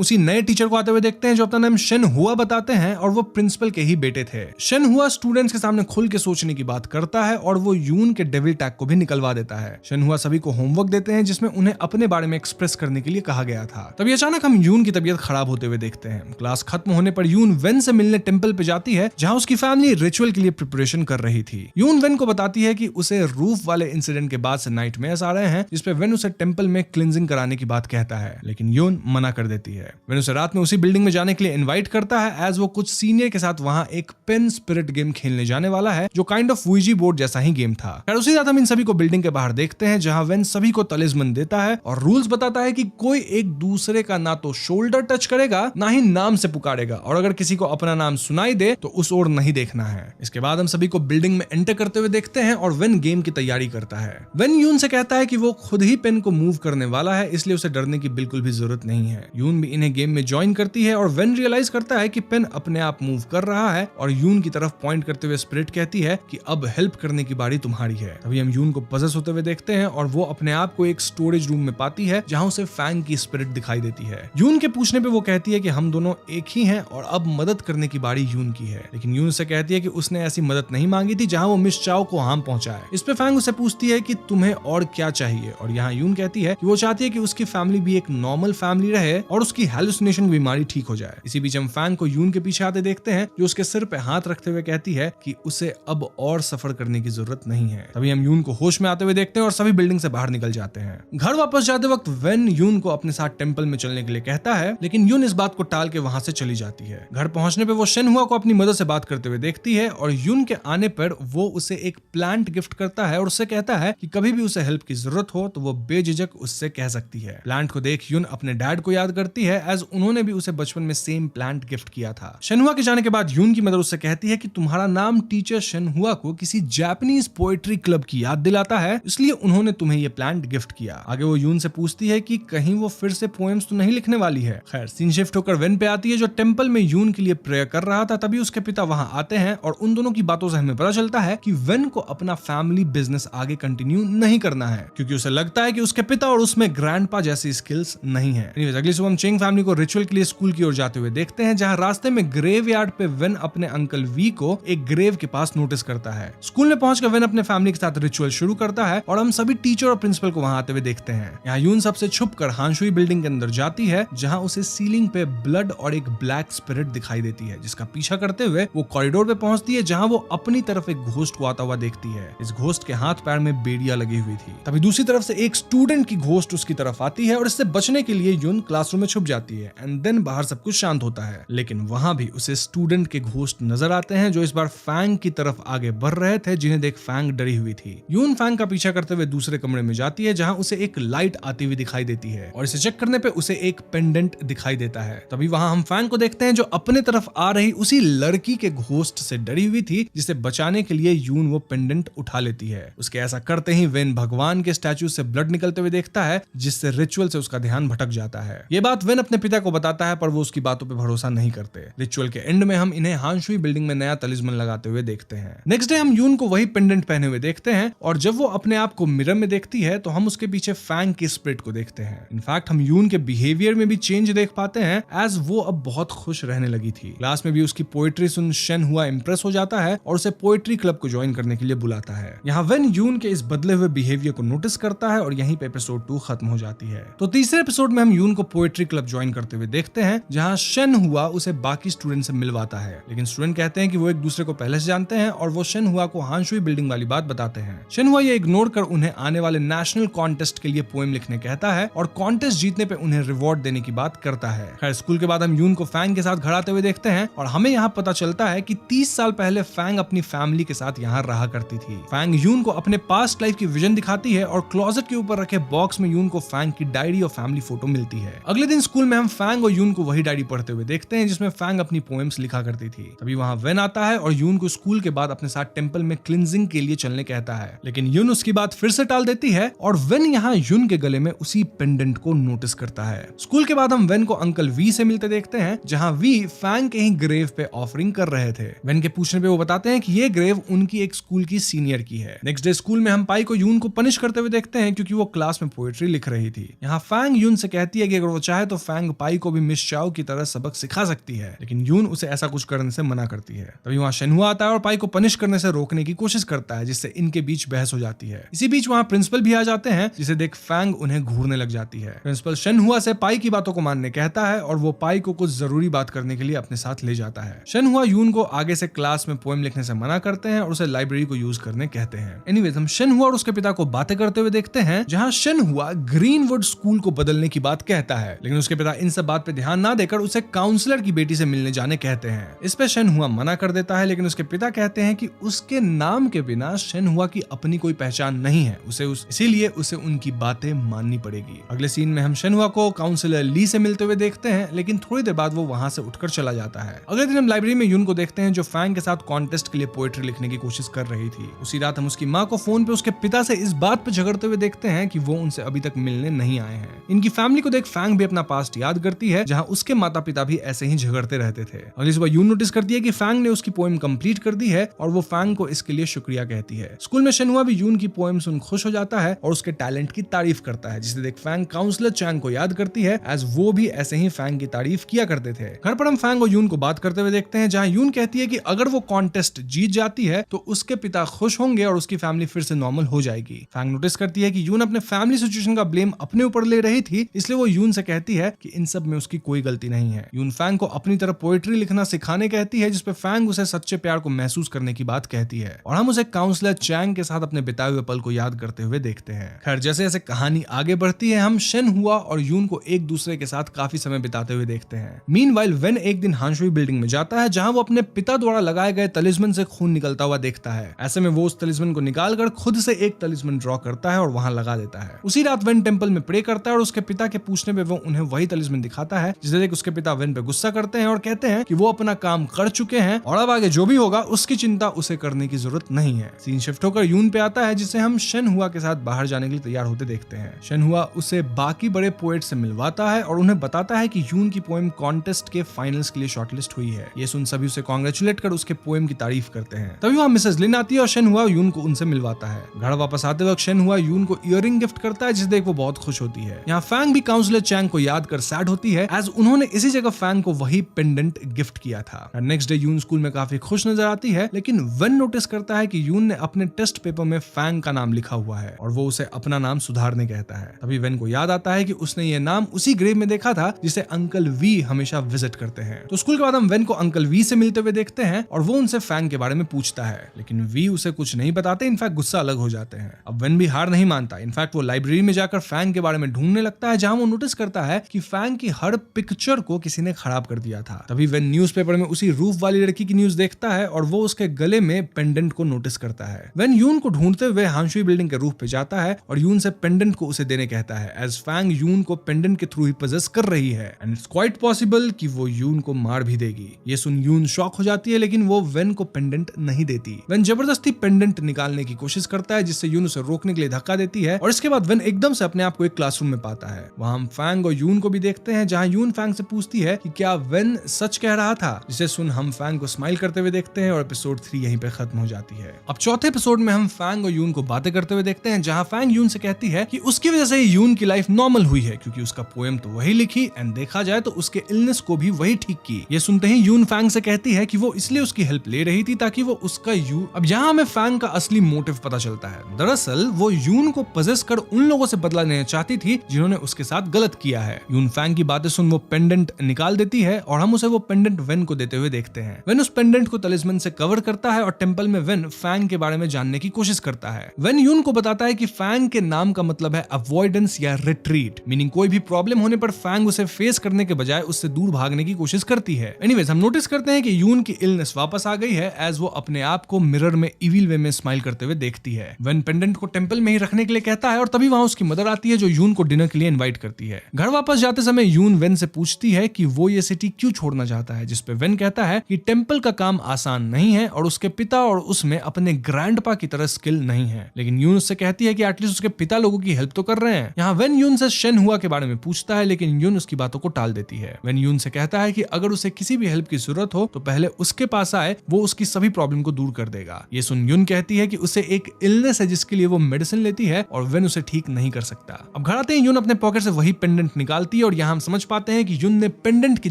उसी नए टीचर को आते हुए देखते हैं जो अपना नाम शन हुआ बताते हैं और वो प्रिंसिपल के ही बेटे थे। शन हुआ स्टूडेंट्स के सामने खुल के सोचने की बात करता है और वो यून के डेविल टैग को भी निकलवा देता है। शन हुआ सभी को होमवर्क देते हैं जिसमें उन्हें अपने बारे में एक्सप्रेस करने के लिए कहा गया था। तभी अचानक हम यून की तबीयत खराब होते हुए देखते हैं। क्लास खत्म होने पर यून वेन से मिलने टेंपल पे जाती है जहां उसकी फैमिली रिचुअल के लिए प्रिपरेशन कर रही थी। यून वेन को बताती है कि उसे रूफ वाले इंसिडेंट के बाद से नाइटमेयर्स आ रहे हैं जिसपे वेन उसे टेंपल में क्लींजिंग कराने की बात कहता है, लेकिन यून मना कर देती है। वेन उसे रात में उसी बिल्डिंग में जाने के लिए इनवाइट करता है एज वो कुछ सीनियर के साथ वहां एक पेन स्पिरिट गेम खेलने जाने वाला है जो काइंड ऑफ वीजी बोर्ड जैसा ही गेम था। फिर उसी रात हम इन सभी को बिल्डिंग के बाहर देखते हैं जहां वेन सभी को तलिस्मन देता है और रूल्स बताता है कि कोई एक दूसरे का ना तो शोल्डर टच करेगा ना ही नाम से पुकारेगा और अगर किसी को अपना नाम सुनाई दे तो उस ओर नहीं देखना है। इसके बाद हम सभी को बिल्डिंग में एंटर करते हुए देखते हैं और वेन गेम की तैयारी करता है। वेन यून से कहता है कि वो खुद ही पेन को मूव करने वाला है इसलिए उसे डरने की बिल्कुल भी जरूरत नहीं है। यून भी इन्हें गेम में ज्वाइन करती है और वेन रियलाइज करता है कि पेन अपने आप मूव कर रहा है और यून की तरफ पॉइंट करते हुए स्पिरिट कहती है कि अब हेल्प करने की बारी तुम्हारी है। तभी हम यून को पजेस होते हुए देखते हैं और वो अपने आप को एक स्टोरेज रूम में पाती है जहां उसे फैंग की स्पिरिट दिखाई देती है। यून के पूछने पे वो कहती है कि हम दोनों एक ही हैं और अब मदद करने की बारी यून की है, लेकिन यून से कहती है कि उसने ऐसी मदद नहीं मांगी थी जहां वो मिस चाओ को हार्म पहुंचाए। इस पे फैंग उसे पूछती है कि तुम्हें और क्या चाहिए और यहाँ यून कहती है कि वो चाहती है कि उसकी फैमिली भी एक नॉर्मल फैमिली रहे और उसकी हेलुसिनेशन की बीमारी ठीक हो जाए। इसी बीच हम फैंग को यून के पीछे आते देखते हैं जो उसके सिर पे हाथ रखते हुए कहती है कि उसे अब और सफर करने की जरूरत नहीं है। तभी हम यून को होश में आते हुए देखते हैं और सभी बिल्डिंग से बाहर निकल जाते हैं। घर वापस जाते वक्त वेन यून को अपने साथ टेंपल में चलने के लिए कहता है, लेकिन यून इस बात को टाल के वहां से चली जाती है। घर पहुंचने पे वो शन हुआ को अपनी मदर से बात करते हुए देखती है और यून के आने पर वो उसे एक प्लांट गिफ्ट करता है और उससे कहता है कि कभी भी उसे हेल्प की जरूरत हो तो वो बेझिझक उससे कह सकती है। प्लांट को देख यून अपने डैड को याद करती है एज उन्होंने भी उसे बचपन में सेम प्लांट गिफ्ट किया था। शनहुआ के जाने के बाद यून की मदर उससे कहती है कि तुम्हारा नाम टीचर शनहुआ को किसी जापानीज पोएट्री क्लब की याद दिलाता है इसलिए उन्होंने तुम्हें ये प्लांट गिफ्ट किया। आगे वो यून से पूछती है कि कहीं वो फिर से पोएम्स तो नहीं लिखने वाली है। खैर सीन शिफ्ट होकर वेन पे आती है जो टेंपल में यून के लिए प्रेयर कर रहा था। तभी उसके पिता वहां आते हैं और उन दोनों की बातों से हमें पता चलता है कि वेन को अपना फैमिली बिजनेस आगे कंटिन्यू नहीं करना है क्योंकि उसे लगता है कि उसके पिता और उसमें ग्रैंडपा जैसी स्किल्स नहीं है। अगली सुबह हम चेंग फैमिली को रिचुअल के लिए स्कूल की ओर जाते हुए देखते हैं जहां रास्ते में ग्रेव यार्ड पे वेन अपने अंकल वी को एक ग्रेव के पास नोटिस करता है। स्कूल में पहुंचकर वेन अपने फैमिली के साथ रिचुअल शुरू करता है और हम सभी टीचर और प्रिंसिपल को वहां आते हुए देखते हैं। यहाँ यून सबसे छुपकर हांशुई बिल्डिंग के अंदर जाती है जहां उसे सीलिंग पे ब्लड और एक ब्लैक स्पिरिट दिखाई देती है जिसका पीछा करते हुए वो कॉरिडोर पे पहुंचती है जहां वो अपनी तरफ एक घोस्ट को आता हुआ देखती है। इस घोस्ट के हाथ पैर में बेड़ियां लगी हुई थी। तभी दूसरी तरफ से एक स्टूडेंट की घोस्ट उसकी तरफ आती है और इससे बचने के लिए यून क्लासरूम में छुप जाती है एंड देन बाहर सब कुछ शांत होता है। लेकिन वहां भी उसे स्टूडेंट के घोस्ट नजर आते हैं जो इस बार फैंग की तरफ आगे बढ़ रहे थे जिन्हें देख फैंग डरी हुई थी। यून फैंग का पीछा करते हुए दूसरे कमरे में जाती है जहां उसे एक लाइट आती हुई दिखाई देती है और इसे चेक करने पे उसे एक पेंडेंट दिखाई देता है। तभी वहां हम फैंग को देखते हैं जो अपने तरफ आ रही उसी लड़की के घोस्ट से डरी हुई थी जिसे बचाने के लिए यून वो पेंडेंट उठा लेती है। उसके ऐसा करते ही वेन भगवान के स्टैचू से ब्लड निकलते हुए देखता है जिससे रिचुअल से उसका ध्यान भटक जाता है। ये बात वेन अपने पिता को बताता है पर वो उसकी बातों पे भरोसा नहीं करते। रिचुअल के एंड में हम इन्हें हांशुई बिल्डिंग में नया तलिस्मन लगाते हुए देखते हैं। नेक्स्ट डे हम यून को वही पेंडेंट पहने हुए देखते हैं और जब वो अपने आप को मिरर में देखती है तो हम उसके पीछे फैंग की स्पिरिट को देखते हैं। इनफैक्ट हम यून के बिहेवियर में भी चेंज देख पाते हैं एज वो अब बहुत खुश रहने लगी थी। क्लास में भी उसकी पोएट्री सुन शन हुआ इंप्रेस हो जाता है और उसे पोएट्री क्लब को ज्वाइन करने के लिए बुलाता है। यहाँ वेन यून के इस बदले हुए बिहेवियर को नोटिस करता है और यहीं पे एपिसोड 2 खत्म हो जाती है। तो तीसरे एपिसोड में हम यून को पोएट्री क्लब ज्वाइन करते हुए देखते हैं जहाँ शन हुआ उसे बाकी स्टूडेंट से मिलवाता है, लेकिन स्टूडेंट कहते हैं कि वो एक दूसरे को पहले से जानते हैं और वो शन हुआ को हांशुई बिल्डिंग वाली बात बताते हैं। शन हुआ ये इग्नोर कर उन्हें आने वाले नेशनल कॉन्टेस्ट के लिए पोएम लिखने कहता है और कॉन्टेस्ट जीतने पे उन्हें रिवॉर्ड देने की बात करता है। खैर स्कूल के बाद हम यून को फैंग के साथ घर आते हुए देखते हैं और हमें यहाँ पता चलता है कि 30 साल पहले फैंग अपनी फैमिली के साथ यहाँ रहा करती थी। फैंग यून को अपने पास्ट लाइफ की विजन दिखाती है और क्लोजेट के ऊपर रखे बॉक्स में यून को फैंग की डायरी और फैमिली फोटो मिलती है। अगले दिन स्कूल में हम फैंग और यून को वही डायरी पढ़ते हुए देखते हैं जिसमें फैंग अपनी पोएम्स लिखा करती थी। तभी वहाँ वेन आता है और यून को स्कूल के बाद अपने साथ टेंपल में क्लिंजिंग के लिए चलने कहता है, लेकिन यून उसकी बात फिर से टाल देती है और वेन यहाँ यून के गले में उसी पेंडेंट को नोटिस करता है। स्कूल के बाद हम वेन को अंकल वी से मिलते देखते हैं जहाँ वी फैंग के ही ग्रेव पे ऑफरिंग कर रहे थे। वेन के पूछने पे वो बताते हैं कि ये ग्रेव उनकी एक स्कूल की सीनियर की है। नेक्स्ट डे स्कूल में हम पाई को यून को पनिश करते हुए देखते हैं क्योंकि वो क्लास में पोएट्री लिख रही थी। यहाँ फैंग यून से कहती है कि अगर वो चाहे तो फैंग पाई को भी मिस चाओ की तरह सबक सिखा सकती है, लेकिन यून उसे ऐसा कुछ करने से मना करती है। तभी वहाँ शेनहुआ आता है और पाई को पनिश करने से रोकने की कोशिश करता है, जिससे इनके बीच बहस हो जाती है। इसी बीच वहाँ प्रिंसिपल भी आ जाते हैं, जिसे देख फैंग उन्हें घूरने लग जाती है। प्रिंसिपल शेनहुआ से पाई की बातों को मानने कहता है और वो पाई को कुछ जरूरी बात करने के लिए अपने साथ ले जाता है। शेनहुआ यून को आगे से क्लास में पोएम लिखने से मना करते हैं और उसे लाइब्रेरी को यूज करने कहते हैं। एनीवेज हम शेनहुआ और उसके पिता को बातें करते हुए देखते हैं, जहाँ शेनहुआ ग्रीनवुड स्कूल को बदलने की बात कहता है, लेकिन उसके पिता इन सब बात पे ध्यान ना देकर उसे काउंसलर की बेटी से मिलने जाने कहते हैं। इस पे शेनहुआ मना कर देता है, लेकिन उसके पिता कहते हैं कि उसके नाम के बिना शेनहुआ की अपनी कोई पहचान नहीं है, इसीलिए उसे उनकी बातें माननी पड़ेगी। अगले सीन में हम शेनहुआ को काउंसलर ली से मिलते हुए देखते हैं, लेकिन थोड़ी देर बाद वो वहां से उठकर चला जाता है। अगले दिन हम लाइब्रेरी में यून को देखते हैं, जो फैंग के साथ कॉन्टेस्ट के लिए पोएट्री लिखने की कोशिश कर रही थी। उसी रात हम उसकी माँ को फोन पे उसके पिता से इस बात पे झगड़ते हुए देखते हैं कि वो उनसे अभी तक मिलने नहीं आए हैं। इनकी फैमिली को देख फैंग भी अपना पास्ट याद करती है, जहाँ उसके माता पिता भी ऐसे ही झगड़ते रहते थे। अगली सुबह यून नोटिस करती है कि फैंग ने उसकी पोएम कंप्लीट कर दी है और वो फैंग को इसके लिए शुक्रिया कहती है। स्कूल में शेनहुआ भी यून की पोएम सुन खुश हो जाता है और उसके टैलेंट की तारीफ करता है, जिसे देख फैंग काउंसलर चैंग को याद करती है, एज वो भी ऐसे ही फैंग की तारीफ किया करते थे। घर पर हम फैंग और यून को बात करते हुए देखते हैं, जहाँ यून कहती है कि अगर वो कॉन्टेस्ट जीत जाती है तो उसके पिता खुश होंगे और उसकी फैमिली फिर से नॉर्मल हो जाएगी। फैंग नोटिस करती है कि यून अपने फैमिली सिचुएशन का ब्लेम अपने ऊपर ले रही थी, इसलिए वो यून से कहती है कि इन सब में उसकी कोई गलती नहीं है। यून फैंग को अपनी तरफ पोएट्री लिखना सिखाने कहती है, जिसपे फैंग उसे सच्चे प्यार को महसूस करने की बात कहती है और हम उसे काउंसलर चैंग के साथ अपने बिताए हुए पल को याद करते हुए देखते हैं। खैर जैसे जैसे कहानी आगे बढ़ती है, हम शेनहुआ और यून को एक दूसरे के साथ काफी समय बिताते हुए देखते हैं। मीनवाइल वेन एक दिन हांशुई बिल्डिंग में जाता है, जहां वो अपने पिता द्वारा लगाए गए तलिस्मन से खून निकलता हुआ देखता है। ऐसे में वो उस तलिस्मन को निकालकर खुद से एक तलिस्मन ड्रॉ करता है और वहां लगा देता है। उसी रात वेन टेंपल में प्रे करता है और उसके पिता के पूछने पे वो उन्हें वही तलिस्मन दिखाता है, जिसे देख उसके पिता वेन पे गुस्सा करते हैं और कहते हैं कि वो अपना काम कर चुके हैं और अब आगे जो भी होगा उसकी चिंता उसे करने की जरूरत नहीं है। सीन शिफ्ट होकर यून पे आता है, जिसे हम शेनहुआ के साथ बाहर जाने के लिए तैयार होते देखते हैं। शेनहुआ उसे बाकी बड़े पोएट से मिलवाता है और उन्हें बताता है कि यून की पोएम कॉन्टेस्ट के फाइनल्स के लिए शॉर्टलिस्ट हुई है। ये सुन सभी उसे कांग्रेचुलेट कर उसके पोएम की तारीफ करते हैं। तभी वहाँ मिसेस लिन आती है और शेनहुआ यून को उनसे मिलवाता है। घर वापस आते वक्त शेनहुआ यून को इयररिंग गिफ्ट करता है, जिसे देख वो बहुत खुश होती है। यहाँ फैंग भी काउंसलर चैंग को याद कर सैड होती है, एज उन्होंने इसी जगह फैंग को वही पेंडेंट गिफ्ट किया था। नेक्स्ट डे यून स्कूल में काफी खुश नजर आती है, लेकिन वेन नोटिस करता है कि यून ने अपने टेस्ट पेपर में फैंग का नाम लिखा हुआ है और वो उसे अपना नाम सुधारने कहता है। तभी वेन को याद आता है कि उसने ये नाम उसी ग्रेव में देखा था जिसे अंकल वी हमेशा विजिट करते हैं। तो स्कूल के बाद हम वेन को अंकल वी से मिलते हुए देखते हैं और वो उनसे फैंग के बारे में पूछता है, लेकिन वी उसे कुछ नहीं बताते। इनफैक्ट गुस्सा अलग हो जाते हैं। अब वेन भी हार नहीं मानता। इनफैक्ट वो लाइब्रेरी में जाकर फैंग के बारे में ढूंढने लगता है, जहां वो नोटिस करता है कि फैंग की हर पिक्चर को किसी ने खराब कर दिया था। तभी वेन न्यूज़पेपर में उसी रूफ वाली लड़की की न्यूज देखता है और वो उसके गले में पेंडेंट को नोटिस करता है। वेन यून को ढूंढते हुए हांशुई बिल्डिंग के रूफ पे जाता है और यून से पेंडेंट को उसे देने कहता है, एज फैंग यून को पेंडेंट के थ्रू ही पोजेस कर रही है एंड इट्स क्वाइट पॉसिबल कि वो यून को मार भी देगी। ये सुन यून शॉक हो जाती है, लेकिन वो वेन को पेंडेंट नहीं देती। वेन जबरदस्ती पेंडेंट निकालने की कोशिश करता है, जिससे यून उसे रोकने के लिए धक्का देती है और इसके बाद वेन एकदम से अपने आप को एक क्लासरूम में पाता है। वहां हम फैंग और यून को भी देखते हैं, जहां यून फैंग से पूछती है कि क्या वेन सच कह रहा था, जिसे सुन हम फैंग को स्माइल करते हुए देखते हैं और एपिसोड 3 यहीं पे खत्म हो जाती है। अब चौथे एपिसोड में हम फैंग और यून को बातें करते हुए देखते हैं, जहां फैंग यून से कहती है कि उसकी वजह से यून की लाइफ नॉर्मल हुई है, क्योंकि उसका पोएम तो वही लिखी एंड देखा जाए तो उसके इलनेस को भी वही ठीक की। ये सुनते ही यून फैंग से कहती है कि वो इसलिए उसकी हेल्प ले रही थी ताकि वो उसका अब यहाँ हमें फैंग का असली मोटिव पता चलता है। दरअसल वो यून को पजेस कर उन लोगों से बदला लेना चाहती थी जिन्होंने उसके साथ गलत किया है। यून फैंग की बातें सुन वो पेंडेंट निकाल देती है और हम उसे वो पेंडेंट वेन को देते हुए देखते हैं। वेन उस पेंडेंट को तलिस्मन से कवर करता है और टेंपल में वेन फैंग के बारे में जानने की कोशिश करता है। वेन यून को बताता है कि फैंग के नाम का मतलब है अवॉइडेंस या रिट्रीट, मीनिंग कोई भी प्रॉब्लम होने पर फैंग उसे फेस करने के बजाय उससे दूर भागने की कोशिश करती है। एनीवेज हम नोटिस करते हैं कि यून की इलनेस वापस आ गई है, एज वो अपने आप को मिरर में इविल वे में स्माइल करते हुए देखती है। वेन पेंडेंट को टेंपल में ही रखने के लिए कहता है और तभी वहां उसकी मदर आती है, जो यून को डिनर के लिए इनवाइट करती है। घर वापस जाते समय यून वेन से पूछती है कि वो ये सिटी क्यों छोड़ना चाहता है, जिसपे वेन कहता है कि टेंपल का काम आसान नहीं है और उसके पिता और उसमें अपने ग्रैंडपा की तरह स्किल नहीं है। लेकिन यून उससे कहती है कि एटलीस्ट उसके पिता लोगों की हेल्प तो कर रहे हैं। यहाँ वेन यून से शेनहुआ के बारे में पूछता है, लेकिन यून उसकी बातों को टाल देती है। वेन यून से कहता है कि अगर उसे किसी भी हेल्प की जरूरत हो तो पहले उसके पास आए, वो उसकी सभी प्रॉब्लम को दूर कर देगा। ये सुन यून कहती है कि उसे एक इलनेस है जिसके लिए वो मेडिसिन लेती है और वेन उसे ठीक नहीं कर सकता। अब घर आते ही यून अपने पॉकेट से वही पेंडेंट निकालती है और यहाँ हम समझ पाते हैं कि यून ने पेंडेंट की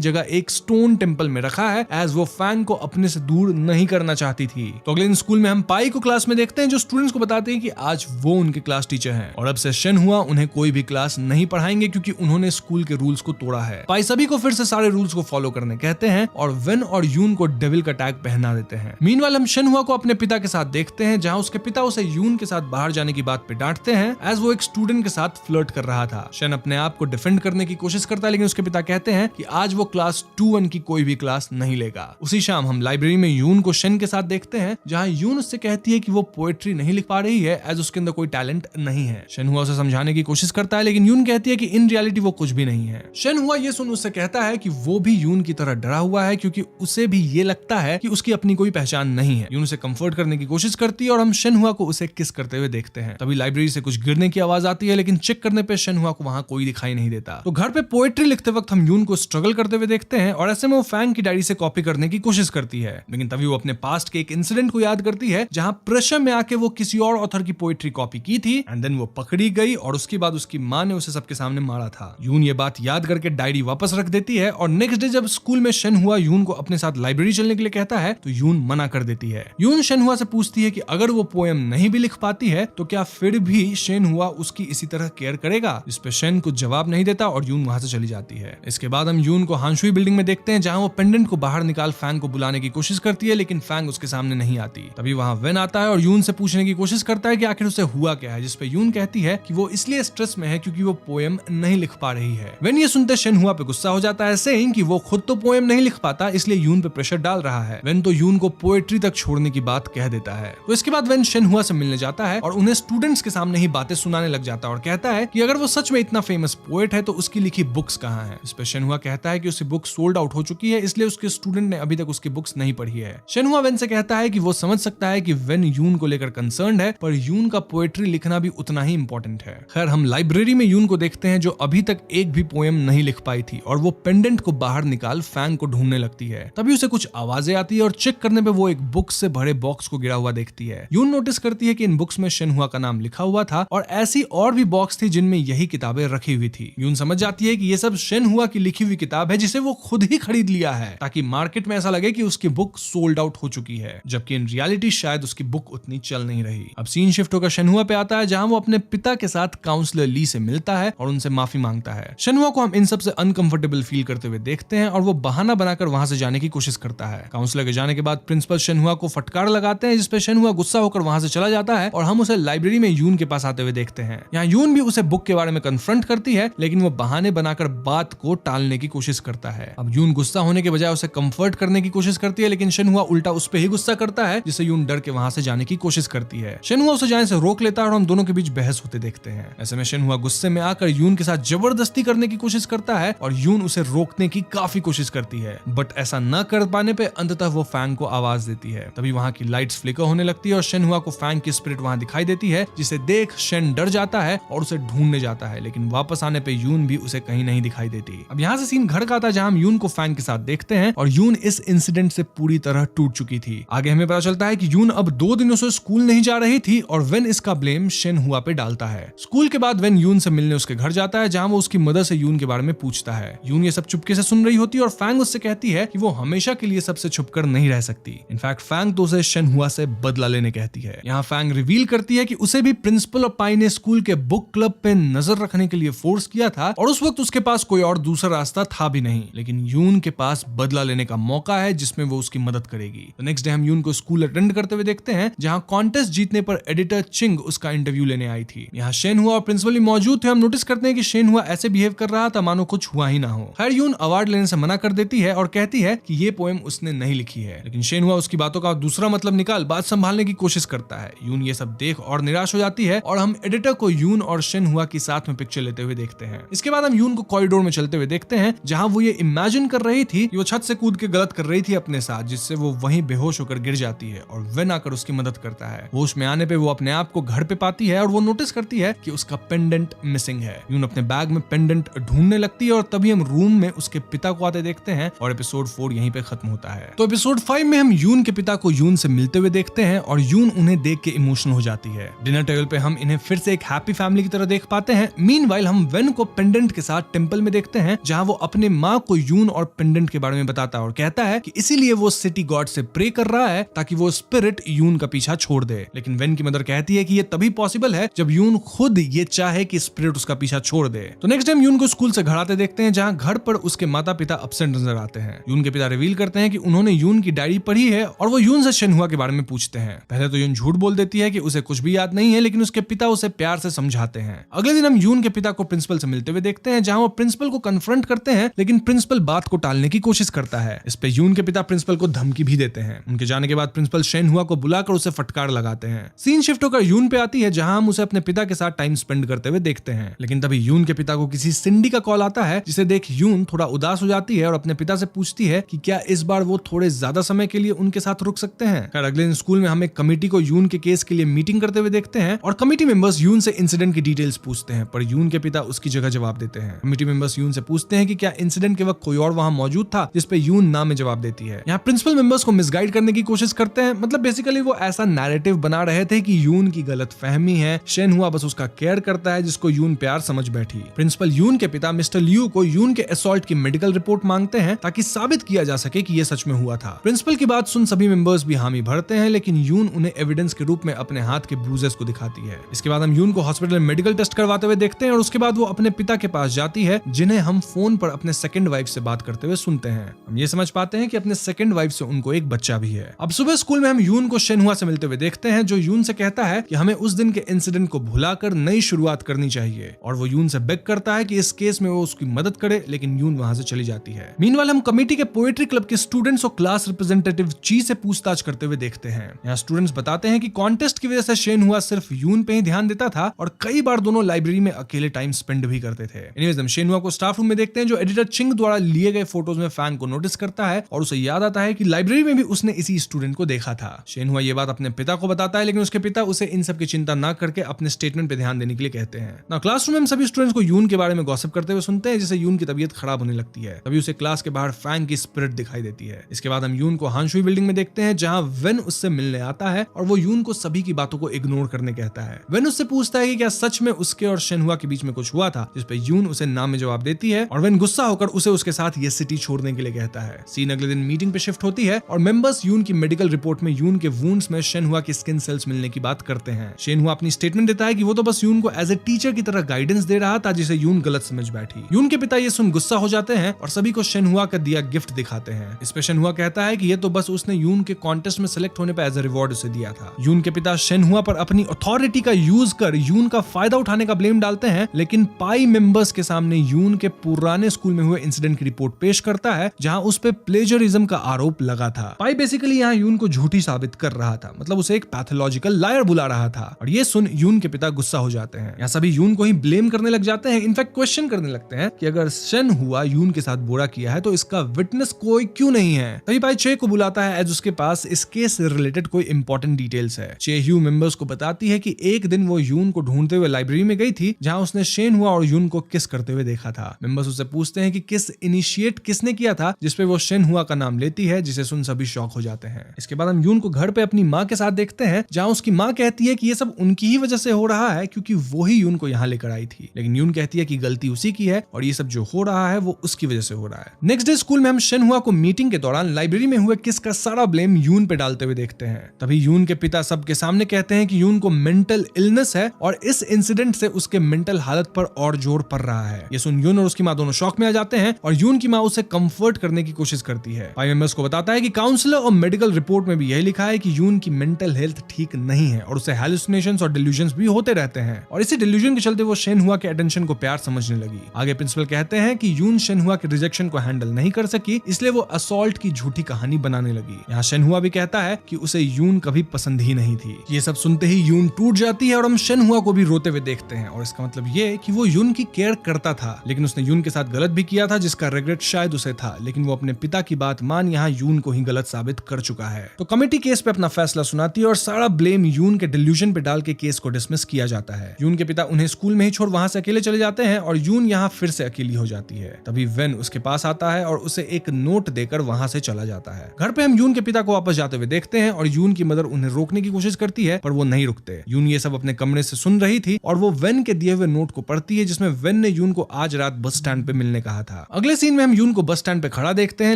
जगह एक स्टोन टेम्पल में रखा है, एज वो फैंग को अपने से दूर नहीं करना चाहती थी। तो अगले दिन स्कूल में हम पाई को क्लास में देखते हैं, जो स्टूडेंट्स को बताते हैं कि आज वो उनके क्लास टीचर हैं और अब से शेनहुआ उन्हें कोई भी क्लास नहीं पढ़ाएंगे क्योंकि उन्होंने स्कूल के रूल्स को तोड़ा है। पाई सभी को फिर से सारे रूल्स को फॉलो करने कहते हैं और वेन और यून को डेविल का टैग पहना देते हैं। मीनवाइल हम शेनहुआ को अपने पिता के साथ देखते हैं, जहां उसके पिता उसे यून के साथ बाहर जाने की बात पे डांटते हैं, एज वो एक स्टूडेंट के साथ फ्लर्ट कर रहा था। शेन अपने आप को डिफेंड करने की कोशिश करता है, लेकिन उसके पिता कहते हैं कि आज वो क्लास 2-1 की कोई भी क्लास नहीं लेगा। उसी शाम हम लाइब्रेरी में यून को शेन के साथ देखते हैं, जहां यून उससे कहती है कि वो पोएट्री नहीं लिख पा रही है, एज उसके अंदर कोई टैलेंट नहीं है। शेनहुआ उसे समझाने की कोशिश करता है, लेकिन यून कहती है कि इन रियलिटी वो कुछ भी नहीं है। शेनहुआ ये सुन उससे कहता है कि वो भी यून की तरह डरा हुआ है, क्योंकि उसे भी ये लगता है कि उसकी अपनी कोई पहचान नहीं है। यून उसे कंफर्ट करने की कोशिश करती है और हम शेनहुआ को उसे किस करते हुए देखते हैं। तभी लाइब्रेरी से कुछ गिरने की आवाज आती है, लेकिन चेक करने पे शेनहुआ को वहां कोई दिखाई नहीं देता। तो घर पे पोएट्री लिखते वक्त हम यून को स्ट्रगल करते हुए देखते हैं और ऐसे में वो फैंग की डायरी से कॉपी करने की कोशिश करती है, लेकिन तभी वो अपने पास्ट के एक इंसिडेंट को याद करती है, जहां प्रेशर में आके वो किसी और ऑथर की पोएट्री कॉपी की थी एंड देन वो पकड़ी गई और उसके बाद उसकी मां ने उसे सबके सामने मारा था। यून ये बात याद करके डायरी वापस रख देती है और नेक्स्ट डे जब स्कूल में शेनहुआ यून को अपने साथ लाइब्रेरी चलने के लिए कहता है तो यून मना कर देती है। यून शेनहुआ से पूछती है कि अगर वो पोएम नहीं भी लिख पाती है तो क्या फिर भी शेनहुआ उसकी इसी तरह केयर करेगा, इस पे शेन कुछ जवाब नहीं देता और यून वहां से चली जाती है। इसके बाद हम यून को हांशुई बिल्डिंग में देखते हैं, जहां वो पेंडेंट को बाहर निकाल फैंग को बुलाने की कोशिश करती है, लेकिन फैंग उसके सामने नहीं आती। तभी वहां वेन आता है और यून से पूछने की कोशिश करता है कि आखिर उसे हुआ क्या है, जिसपे यून कहती है कि वो इसलिए स्ट्रेस में है क्योंकि वो पोएम नहीं लिख पा रही है। वेन ये सुनते शेनहुआ पे गुस्सा हो जाता है, सेइंग कि वो खुद तो पोएम नहीं लिख पाता, इसलिए यून पे प्रेशर डाल रहा है। वेन तो यून को पोएट्री तक छोड़ने की बात कह देता है। तो इसके बाद वेन शेनहुआ से मिलने जाता है और उन्हें स्टूडेंट्स के सामने ही बातें सुनाने लग जाता है और कहता है कि अगर वो सच में इतना फेमस पोएट है तो उसकी लिखी बुक्स कहाँ हैं। इस पे शेनहुआ कहता है कि उसकी बुक सोल्ड आउट हो चुकी है, इसलिए उसके स्टूडेंट ने अभी तक उसकी बुक्स नहीं पढ़ी है। शेनहुआ वेन से कहता है कि वो समझ सकता है कि वेन यून को लेकर कंसर्न्ड है, पर यून का पोएट्री लिखना भी उतना ही इंपॉर्टेंट है। खैर हम लाइब्रेरी में यून को देखते हैं, जो अभी तक एक भी पोएम नहीं लिख पाई थी और वो पेंडेंट को बाहर निकाल फैंग को ढूंढने लगती है। तभी उसे कुछ आवाजें आती है और चेक करने पे वो एक बुक से भरे बॉक्स को गिरा हुआ देखती है। यून नोटिस करती है कि इन बुक्स में शेनहुआ का नाम लिखा हुआ था और ऐसी और भी बॉक्स थी जिनमें यही किताबें रखी हुई थी। यून समझ जाती है कि ये सब शेनहुआ की लिखी हुई किताब है, जिसे वो खुद ही खरीद लिया है ताकि मार्केट में ऐसा लगे कि उसकी बुक सोल्ड आउट हो चुकी है, जबकि इन रियलिटी शायद उसकी बुक उतनी चल नहीं रही। अब सीन शिफ्ट होकर शेनहुआ पे आता है, जहां वो अपने पिता के साथ काउंसलर ली से मिलता है और उनसे माफी मांगता है। शेनहुआ को हम इन सब से अनकंफर्टेबल फील करते हुए देखते हैं और वो बहाना बनाकर वहां से जाने की कोशिश करता है। काउंसलर के जाने के बाद प्रिंसिपल शेनहुआ को फटकार लगाते हैं, जिसपे शेनहुआ गुस्सा होकर वहां से चला जाता है और हम उसे लाइब्रेरी में यून के पास आते हुए देखते हैं। यहाँ यून भी उसे बुक के बारे में कन्फ्रंट करती है, लेकिन वो बहाने बनाकर बात को टालने की कोशिश करता है। अब यून गुस्सा होने के बजाय उसे कंफर्ट करने की कोशिश करती है, लेकिन शेनहुआ उल्टा उस पे ही गुस्सा करता है, जिससे यून डर के वहां से जाने की कोशिश करती है। शेनहुआ उसे जाने से रोक लेता है और हम दोनों के बीच बहस होते देखते हैं। ऐसे में शेनहुआ गुस्से में आकर यून के साथ जबरदस्ती करने की कोशिश करता है और यून उसे रोकने की काफी कोशिश करती है, बट ऐसा न कर पाने पे अंततः वो फैंग को आवाज देती है। तभी वहां की लाइट्स फ्लिकर होने लगती है और शेनहुआ को फैंग की स्पिरिट वहां दिखाई देती है, जिसे देख शेन डर जाता है और उसे ढूंढने जाता है, लेकिन वापस आने पे यून भी उसे कहीं नहीं दिखाई देती। अब यहाँ से सीन घर का था, जहां हम यून को फैंग के साथ देखते हैं और यून इस इंसिडेंट से पूरी तरह टूट चुकी थी। आगे हमें पता चलता है कि यून अब 2 दिनों से स्कूल नहीं जा रही थी और वेन इसका ब्लेम शेनहुआ पे डालता है। स्कूल के बाद वेन यून से मिलने उसके घर जाता है, जहां वो उसकी मदर से यून के बारे में पूछता है। यून ये सब चुपके से सुन रही होती है और फैंग उससे कहती है कि वो हमेशा के लिए सबसे छुपकर नहीं रह सकती। इनफैक्ट फैंग तो उसे शेनहुआ से बदला लेने कहती है। यहाँ फैंग रिवील करती है कि उसे भी प्रिंसिपल और पाई ने स्कूल के बुक क्लब पे नजर रखने के लिए फोर्स किया था और उस वक्त उसके पास कोई और दूसरा रास्ता था भी नहीं, लेकिन यून के पास बदला लेने का मौका है जिसमें वो उसकी मदद करेगी। तो नेक्स्ट डे हम यून को स्कूल अटेंड करते हुए देखते हैं, जहां कॉन्टेस्ट जीतने पर एडिटर चिंग उसका इंटरव्यू लेने आई थी। यहाँ शेनहुआ और प्रिंसिपल भी मौजूद थे। हम नोटिस करते हैं कि शेनहुआ ऐसे बिहेव कर रहा था मानो कुछ हुआ ही ना हो। खैर यून अवार्ड लेने से मना कर देती है और कहती है कि ये पोएम उसने नहीं लिखी है, लेकिन शेनहुआ उसकी बातों का दूसरा मतलब निकाल बात संभालने की कोशिश करता है। यून ये सब देख और निराश हो जाती है और हम एडिटर को यून और शेनहुआ की साथ में पिक्चर लेते हुए देखते हैं। इसके बाद हम यून को कॉरिडोर में चलते हुए देखते हैं, जहां वो ये इमेजिन कर रही थी कि वो छत से कूद के गलत कर रही थी अपने साथ, जिससे वो वहीं बेहोश होकर गिर जाती है और वेन आकर उसकी मदद करता है। होश में आने पे वो अपने आप को घर पे पाती है और वो नोटिस करती है कि उसका पेंडेंट मिसिंग है। यून अपने बैग में पेंडेंट ढूंढने लगती है और तभी हम रूम में उसके पिता को आते देखते हैं और एपिसोड 4 यहीं पे खत्म होता है। तो एपिसोड 5 में हम यून के पिता को यून से मिलते हुए देखते हैं और यून उन्हें देख के इमोशनल हो जाती है। डिनर टेबल पे हम इन्हें फिर से एक हैप्पी फैमिली की तरह देख पाते हैं। मीनवाइल हम वेन को पेंडेंट के साथ टेंपल में देखते हैं, जहां वो अपने माँ को यून और पेंडेंट के बारे में बताता है और कहता है कि इसीलिए वो सिटी गॉड से प्रे कर रहा है ताकि वो स्पिरिट यून का पीछा छोड़ दे। लेकिन वेन की मदर कहती है कि ये तभी पॉसिबल है जब यून खुद ये चाहे कि स्पिरिट उसका पीछा छोड़ दे। तो नेक्स्ट टाइम यून को स्कूल से घर आते देखते हैं, जहां घर पर उसके माता पिता एब्सेंट नजर आते हैं। यून के पिता रिवील करते हैं कि उन्होंने यून की डायरी पढ़ी है और वो यून से शेनहुआ के बारे में पूछते हैं। पहले तो यून झूठ बोल देती है कि उसे कुछ भी याद नहीं है, लेकिन उसके पिता उसे प्यार से समझाते हैं। अगले दिन हम यून के पिता को प्रिंसिपल से मिलते हुए देखते हैं, जहां वो प्रिंसिपल को कन्फ्रंट करते हैं, लेकिन प्रिंसिपल बात को टालने की कोशिश करता है। इस पे यून के पिता प्रिंसिपल को धमकी भी देते हैं। उनके जाने के बाद प्रिंसिपल शेनहुआ को बुलाकर उसे फटकार लगाते हैं। सीन शिफ्ट होकर यून पे आती है, जहां हम उसे अपने पिता के साथ टाइम स्पेंड करते हुए देखते हैं। लेकिन तभी यून के पिता को किसी सिंडी का कॉल आता है, जिसे देख यून थोड़ा उदास हो जाती है और अपने पिता से पूछती है कि क्या इस बार वो थोड़े ज्यादा समय के लिए उनके साथ रुक सकते हैं। खैर अगले दिन स्कूल में हम एक कमेटी को यून के केस के लिए मीटिंग करते हुए देखते हैं और कमेटी मेंबर्स यून से इंसिडेंट की डिटेल्स पूछते हैं, पर यून के पिता उसकी जगह जवाब देते हैं। कमेटी मेंबर्स यून से पूछते हैं कि क्या इंसिडेंट के वक्त कोई और वहां मौजूद था, जिस पे यून ना में जवाब देती है। यहाँ प्रिंसिपल मेंबर्स को मिसगाइड करने की कोशिश करते हैं, मतलब बेसिकली वो ऐसा नैरेटिव बना रहे थे कि यून की गलत फहमी है, शेनहुआ बस उसका केयर करता है, जिसको यून प्यार समझ बैठी। प्रिंसिपल यून के पिता मिस्टर लियू को यून के असॉल्ट की मेडिकल रिपोर्ट मांगते हैं ताकि साबित किया जा सके कि ये सच में हुआ था। प्रिंसिपल की बात सुन सभी मेंबर्स भी हामी भरते हैं, लेकिन यून उन्हें एविडेंस के रूप में अपने हाथ के ब्रूजेस को दिखाती है। इसके बाद हम यून को हॉस्पिटल में मेडिकल टेस्ट करवाते हुए देखते हैं और उसके बाद वो अपने पिता के पास जाती है, जिन्हें हम फोन पर अपने सेकंड वाइफ से बात करते हुए सुनते हैं। हम ये समझ पाते हैं कि अपने सेकंड वाइफ से उनको एक बच्चा भी है। अब सुबह स्कूल में हम यून को शेनहुआ से मिलते हुए देखते हैं, जो यून से कहता है कि हमें उस दिन के इंसिडेंट को भुलाकर नई शुरुआत करनी चाहिए, और वो यून से बेग करता है कि इस केस में वो उसकी मदद करे, लेकिन यून वहां से चली जाती है। मीनवाइल हम कमेटी के पोएट्री क्लब के स्टूडेंट्स और क्लास रिप्रेजेंटेटिव ची से पूछताछ करते हुए देखते हैं। यहाँ स्टूडेंट्स बताते हैं कि कॉन्टेस्ट की वजह से शेनहुआ सिर्फ यून पे ही ध्यान देता था और कई बार दोनों लाइब्रेरी में अकेले टाइम स्पेंड भी करते थे। एनीवेज हम शेनहुआ को स्टाफ रूम में देखते हैं, जो एडिटर चिंग द्वारा लिए गए फोटोज में फैन को नोटिस करता है और उसे याद आता है कि लाइब्रेरी में भी उसने इसी स्टूडेंट को देखा था। शेनहुआ ये बात अपने पिता को बताता है, लेकिन उसके पिता उसे इन सब की चिंता न करके अपने स्टेटमेंट पे ध्यान देने के लिए कहते हैं। ना क्लासरूम में हम सभी स्टूडेंट्स को यून के बारे में गॉसिप करते हुए सुनते हैं, जिससे यून की तबीयत खराब होने लगती है। तभी उसे क्लास के बाहर फैंग की स्पिरिट दिखाई देती है। इसके बाद हम यून को हांशुई बिल्डिंग में देखते हैं, जहां वेन उससे मिलने आता है और वो यून को सभी की बातों को इग्नोर करने कहता है। वेन उससे पूछता है कि क्या सच में उसके और शेनहुआ के बीच में कुछ हुआ था, जिस पे यून उसे ना में जवाब देती है और वेन गुस्सा होकर उसे उसके साथ ये सिटी छोड़ने के लिए कहता है। सीन अगले दिन मीटिंग पे शिफ्ट होती है और मेंबर्स यून की मेडिकल रिपोर्ट में यून के वुंड्स में शेनहुआ की स्किन सेल्स मिलने की बात करते हैं। शेनहुआ अपनी स्टेटमेंट देता है कि वो तो बस यून को एज ए टीचर की तरह गाइडेंस दे रहा था, जिसे यून गलत समझ बैठी। यून के पिता ये सुन गुस्सा हो जाते हैं और सभी को शेनहुआ का दिया गिफ्ट दिखाते हैं। इस पे शेनहुआ कहता है कि ये तो बस उसने यून के कॉन्टेस्ट में सिलेक्ट होने पर एज ए रिवॉर्ड उसे दिया था। यून के पिता शेनहुआ पर अपनी अथॉरिटी का यूज कर यून का फायदा उठाने का ब्लेम डालते हैं, लेकिन पाई मेंबर्स के सामने यून के पुराने स्कूल में हुए इंसिडेंट की रिपोर्ट पेश करता है, जहां उस पे प्लेजरिज्म का आरोप लगा था। पाई बेसिकली यहाँ यून को झूठी साबित कर रहा था, मतलब उसे एक पैथोलॉजिकल लायर बुला रहा था, और ये सुन यून के पिता गुस्सा हो जाते हैं। यहाँ सभी यून को ही ब्लेम करने लग जाते हैं, इनफैक्ट क्वेश्चन करने लगते हैं कि अगर शेनहुआ यून के साथ बुरा किया है तो इसका विटनेस कोई क्यों नहीं है। तभी पाई चे को बुलाता है, एज उसके पास इस केस से रिलेटेड कोई इंपॉर्टेंट डिटेल्स है। चे ह्यू मेंबर्स को बताती है कि एक दिन वो यून को ढूंढते हुए लाइब्रेरी में गई थी, जहां उसने शेनहुआ और यून को किस करते हुए देखा था। मेंबर्स उससे पूछते हैं कि किस इनिशिएट किसने किया था, जिसपे वो शेनहुआ का नाम लेती है, जिसे सुन सभी शॉक हो जाते हैं। इसके बाद हम यून को घर पे अपनी माँ के साथ देखते हैं, जहां उसकी माँ कहती है कि ये सब उनकी ही वजह से हो रहा है, क्योंकि वो ही यून को यहाँ लेकर आई थी। लेकिन यून कहती है कि गलती उसी की है और ये सब जो हो रहा है वो उसकी वजह से हो रहा है। नेक्स्ट डे स्कूल में हम शेनहुआ को मीटिंग के दौरान लाइब्रेरी में हुए किस का सारा ब्लेम यून पे डालते हुए देखते हैं। तभी यून के पिता सबके सामने कहते हैं कि यून को मेंटल इलनेस है और इस इंसिडेंट से उसके मेंटल हालत पर और जोर पड़ रहा है। ये सुन यून और उसकी माँ दोनों शॉक में आ जाते हैं और यून की माँ उसे कंफर्ट करने की कोशिश करती है। पाई मेंबर्स को बताता है कि काउंसलर और मेडिकल रिपोर्ट में भी यही लिखा है कि यून की मेंटल हेल्थ ठीक नहीं है और उसे हैलुसिनेशंस और डिल्यूजन्स भी होते रहते हैं, और इसी डिल्यूजन के चलते वो शेनहुआ के अटेंशन को प्यार समझने लगी। आगे प्रिंसिपल कहते हैं कि यून शेनहुआ के रिजेक्शन को हैंडल नहीं कर सकी, इसलिए वो असॉल्ट की झूठी कहानी बनाने लगी। यहाँ शेनहुआ भी कहता है कि उसे यून कभी पसंद ही नहीं थी। ये सब सुनते ही यून टूट जाती है और हम शेनहुआ को भी रोते हुए देखते हैं, और इसका मतलब ये कि वो यून की केयर करता था, लेकिन उसने यून के साथ गलत भी किया था, जिसका रिग्रेट शायद उसे था, लेकिन वो अपने पिता की बात मान यहाँ यून को ही गलत साबित कर चुका है। तो कमेटी केस पे अपना फैसला सुनाती है और सारा ब्लेम यून के डिल्यूजन पे डाल के केस को डिसमिस किया जाता है। यून के पिता उन्हें स्कूल में ही छोड़ वहां से अकेले चले जाते हैं और यून यहाँ फिर से अकेली हो जाती है। तभी वेन उसके पास आता है और उसे एक नोट देकर वहां से चला जाता है। घर पे हम यून के पिता को वापस जाते हुए देखते हैं और यून की मदर उन्हें रोकने की कोशिश करती है, पर वो नहीं रुकते। यून ये सब अपने कमरे से सुन रही थी और वो वो वेन के दिए हुए नोट को पढ़ती है जिसमें वेन ने यून को आज रात बस स्टैंड पे मिलने कहा था। अगले सीन में हम यून को बस स्टैंड पे खड़ा देखते हैं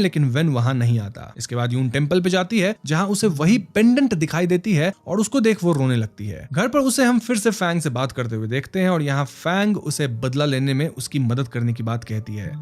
लेकिन वेन वहां नहीं आता। इसके बाद यून टेंपल पे जाती है जहां उसे वही पेंडेंट दिखाई देती है और उसको देख वो रोने लगती है। घर पर उसे हम फिर से फैंग से बात करते हुए देखते हैं और यहाँ फैंग उसे बदला लेने में उसकी मदद करने की बात कहती है,